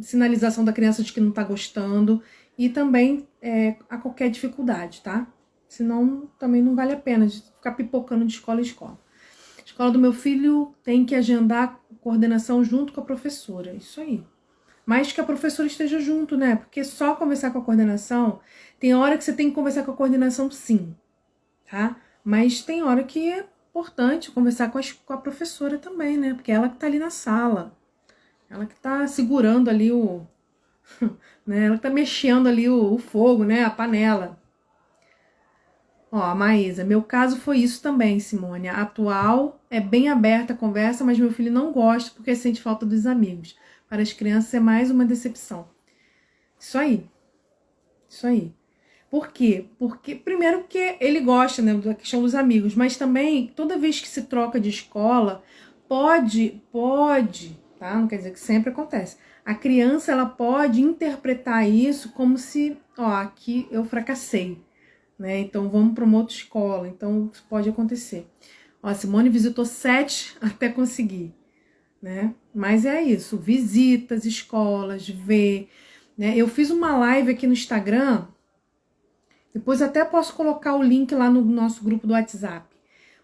sinalização da criança de que não tá gostando, e também a qualquer dificuldade, tá? Senão também não vale a pena de ficar pipocando de escola em escola. A escola do meu filho tem que agendar coordenação junto com a professora, isso aí. Mas que a professora esteja junto, né? Porque só conversar com a coordenação, tem hora que você tem que conversar com a coordenação sim, tá? Mas tem hora que é importante conversar com a professora também, né? Porque ela que tá ali na sala, ela que tá segurando ali né? Ela que tá mexendo ali o fogo, né? A panela. Ó, a Maísa, meu caso foi isso também, Simone. A atual é bem aberta a conversa, mas meu filho não gosta porque sente falta dos amigos. Para as crianças é mais uma decepção. Isso aí. Isso aí. Por quê? Porque, primeiro, que ele gosta, né, da questão dos amigos, mas também, toda vez que se troca de escola, pode, tá? Não quer dizer que sempre acontece. A criança, ela pode interpretar isso como se, ó, aqui eu fracassei, né? Então vamos para uma outra escola. Então isso pode acontecer. Ó, a Simone visitou 7 até conseguir, né? Mas é isso, visitas, escolas, ver, né? Eu fiz uma live aqui no Instagram, depois até posso colocar o link lá no nosso grupo do WhatsApp.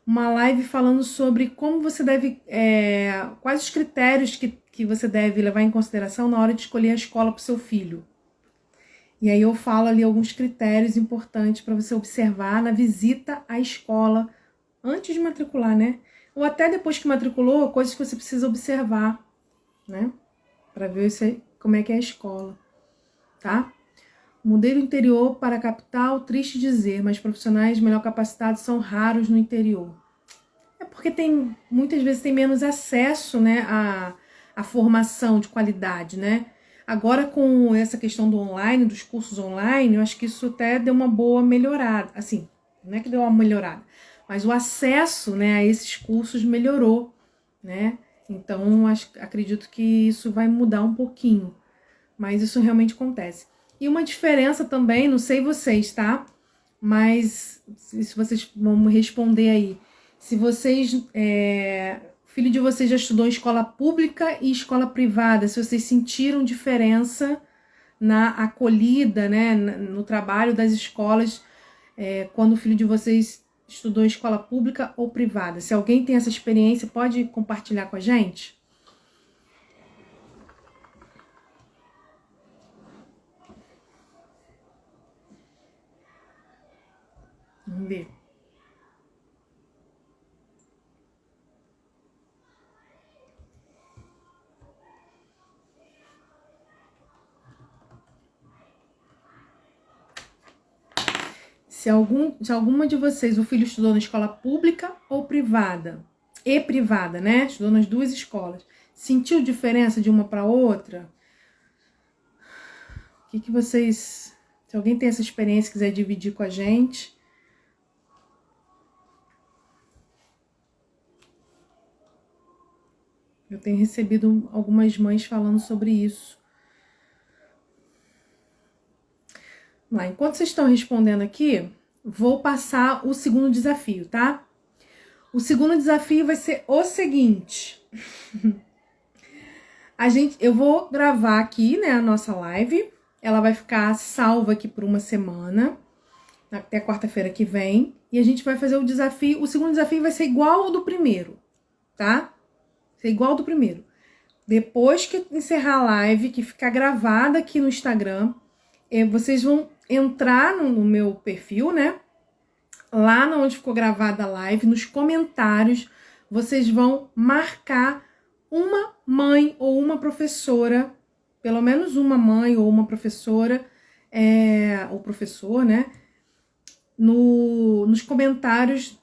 Uma live falando sobre como você deve, quais os critérios que você deve levar em consideração na hora de escolher a escola para o seu filho. E aí eu falo ali alguns critérios importantes para você observar na visita à escola, antes de matricular, né? Ou até depois que matriculou, coisas que você precisa observar, né? Para ver como é que é a escola, tá? Mudei do interior para a capital, triste dizer, mas profissionais melhor capacitados são raros no interior. É porque muitas vezes tem menos acesso, né, à formação de qualidade, né? Agora com essa questão do online, dos cursos online, eu acho que isso até deu uma boa melhorada. Assim, não é que deu uma melhorada, mas o acesso, né, a esses cursos melhorou, né? Então, acredito que isso vai mudar um pouquinho, mas isso realmente acontece. E uma diferença também, não sei vocês, tá? Mas se vocês vão responder aí. se vocês, filho de vocês já estudou em escola pública e escola privada, se vocês sentiram diferença na acolhida, né, no trabalho das escolas, quando o filho de vocês estudou em escola pública ou privada. Se alguém tem essa experiência, pode compartilhar com a gente? Vamos ver. Se alguma de vocês, o filho estudou na escola pública ou privada, né? Estudou nas duas escolas. Sentiu diferença de uma para outra? O que vocês... Se alguém tem essa experiência e quiser dividir com a gente... Eu tenho recebido algumas mães falando sobre isso. Lá, enquanto vocês estão respondendo aqui, vou passar o segundo desafio, tá? O segundo desafio vai ser o seguinte. Eu vou gravar aqui, né, a nossa live. Ela vai ficar salva aqui por uma semana, até quarta-feira que vem. E a gente vai fazer o desafio. O segundo desafio vai ser igual ao do primeiro, tá? Ser igual ao do primeiro. Depois que encerrar a live, que ficar gravada aqui no Instagram, vocês vão entrar no meu perfil, né? Lá onde ficou gravada a live, nos comentários, vocês vão marcar uma mãe ou uma professora, pelo menos uma mãe ou uma professora, ou professor, né? Nos comentários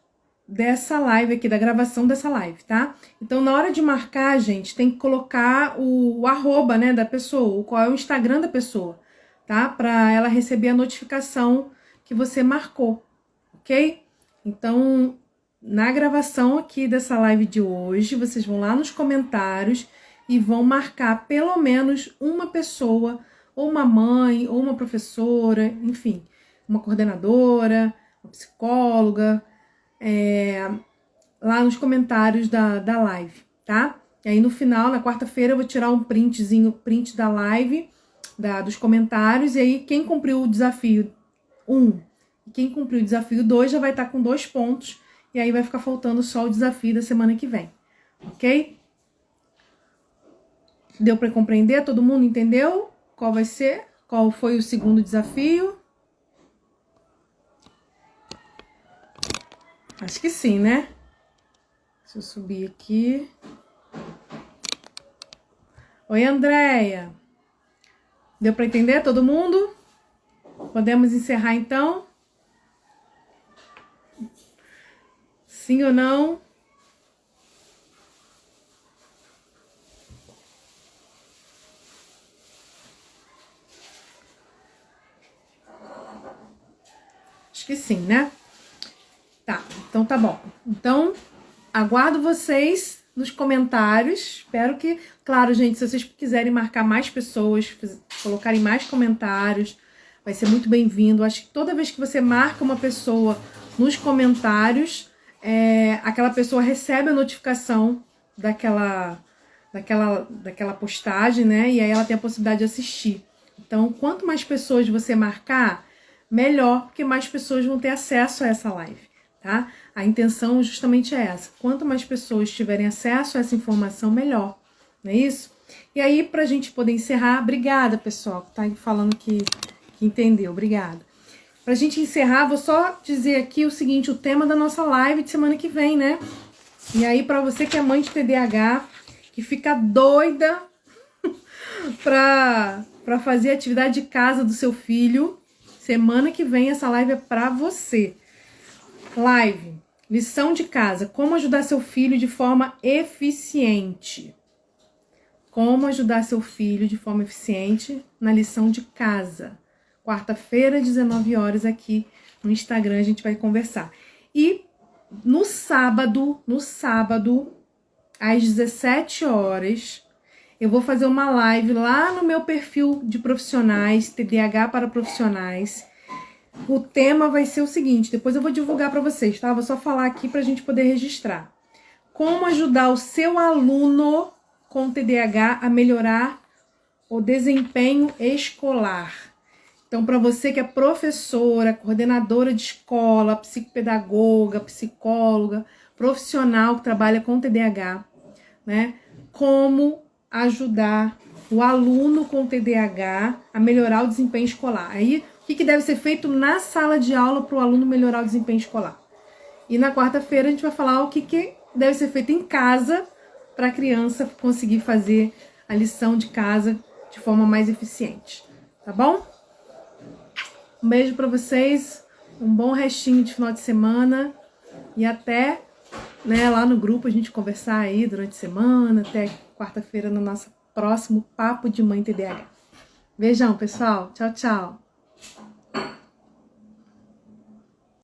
dessa live aqui, da gravação dessa live, tá? Então, na hora de marcar, gente, tem que colocar o arroba, né, da pessoa, qual é o Instagram da pessoa, tá? Para ela receber a notificação que você marcou, ok? Então, na gravação aqui dessa live de hoje, vocês vão lá nos comentários e vão marcar pelo menos uma pessoa, ou uma mãe, ou uma professora, enfim, uma coordenadora, uma psicóloga, lá nos comentários da live, tá? E aí no final, na quarta-feira, eu vou tirar um print da live, dos comentários, e aí quem cumpriu o desafio 1 e quem cumpriu o desafio 2 já vai estar com 2 pontos, e aí vai ficar faltando só o desafio da semana que vem, ok? Deu para compreender? Todo mundo entendeu qual vai ser? Qual foi o segundo desafio? Acho que sim, né? Deixa eu subir aqui. Oi, Andréia. Deu para entender todo mundo? Podemos encerrar então? Sim ou não? Acho que sim, né? Tá, então tá bom. Então, aguardo vocês nos comentários. Espero que, claro, gente, se vocês quiserem marcar mais pessoas, colocarem mais comentários, vai ser muito bem-vindo. Acho que toda vez que você marca uma pessoa nos comentários, aquela pessoa recebe a notificação daquela postagem, né? E aí ela tem a possibilidade de assistir. Então, quanto mais pessoas você marcar, melhor, porque mais pessoas vão ter acesso a essa live, tá? A intenção justamente é essa. Quanto mais pessoas tiverem acesso a essa informação, melhor. Não é isso? E aí, pra gente poder encerrar, obrigada, pessoal, que tá falando que entendeu, obrigada. Pra gente encerrar, vou só dizer aqui o seguinte, o tema da nossa live de semana que vem, né? E aí, pra você que é mãe de TDAH, que fica doida pra fazer a atividade de casa do seu filho, semana que vem essa live é pra você. Live, lição de casa, como ajudar seu filho de forma eficiente. Como ajudar seu filho de forma eficiente na lição de casa. Quarta-feira, 19 horas, aqui no Instagram, a gente vai conversar. E no sábado, às 17 horas, eu vou fazer uma live lá no meu perfil de profissionais, TDAH para profissionais, O tema vai ser o seguinte, depois eu vou divulgar para vocês, tá? Vou só falar aqui para a gente poder registrar. Como ajudar o seu aluno com TDAH a melhorar o desempenho escolar. Então, para você que é professora, coordenadora de escola, psicopedagoga, psicóloga, profissional que trabalha com TDAH, né? Como ajudar o aluno com TDAH a melhorar o desempenho escolar. Aí, o que deve ser feito na sala de aula para o aluno melhorar o desempenho escolar. E na quarta-feira a gente vai falar o que deve ser feito em casa para a criança conseguir fazer a lição de casa de forma mais eficiente. Tá bom? Um beijo para vocês, um bom restinho de final de semana e até, né, lá no grupo a gente conversar aí durante a semana, até quarta-feira no nosso próximo Papo de Mãe TDAH. Beijão, pessoal. Tchau, tchau.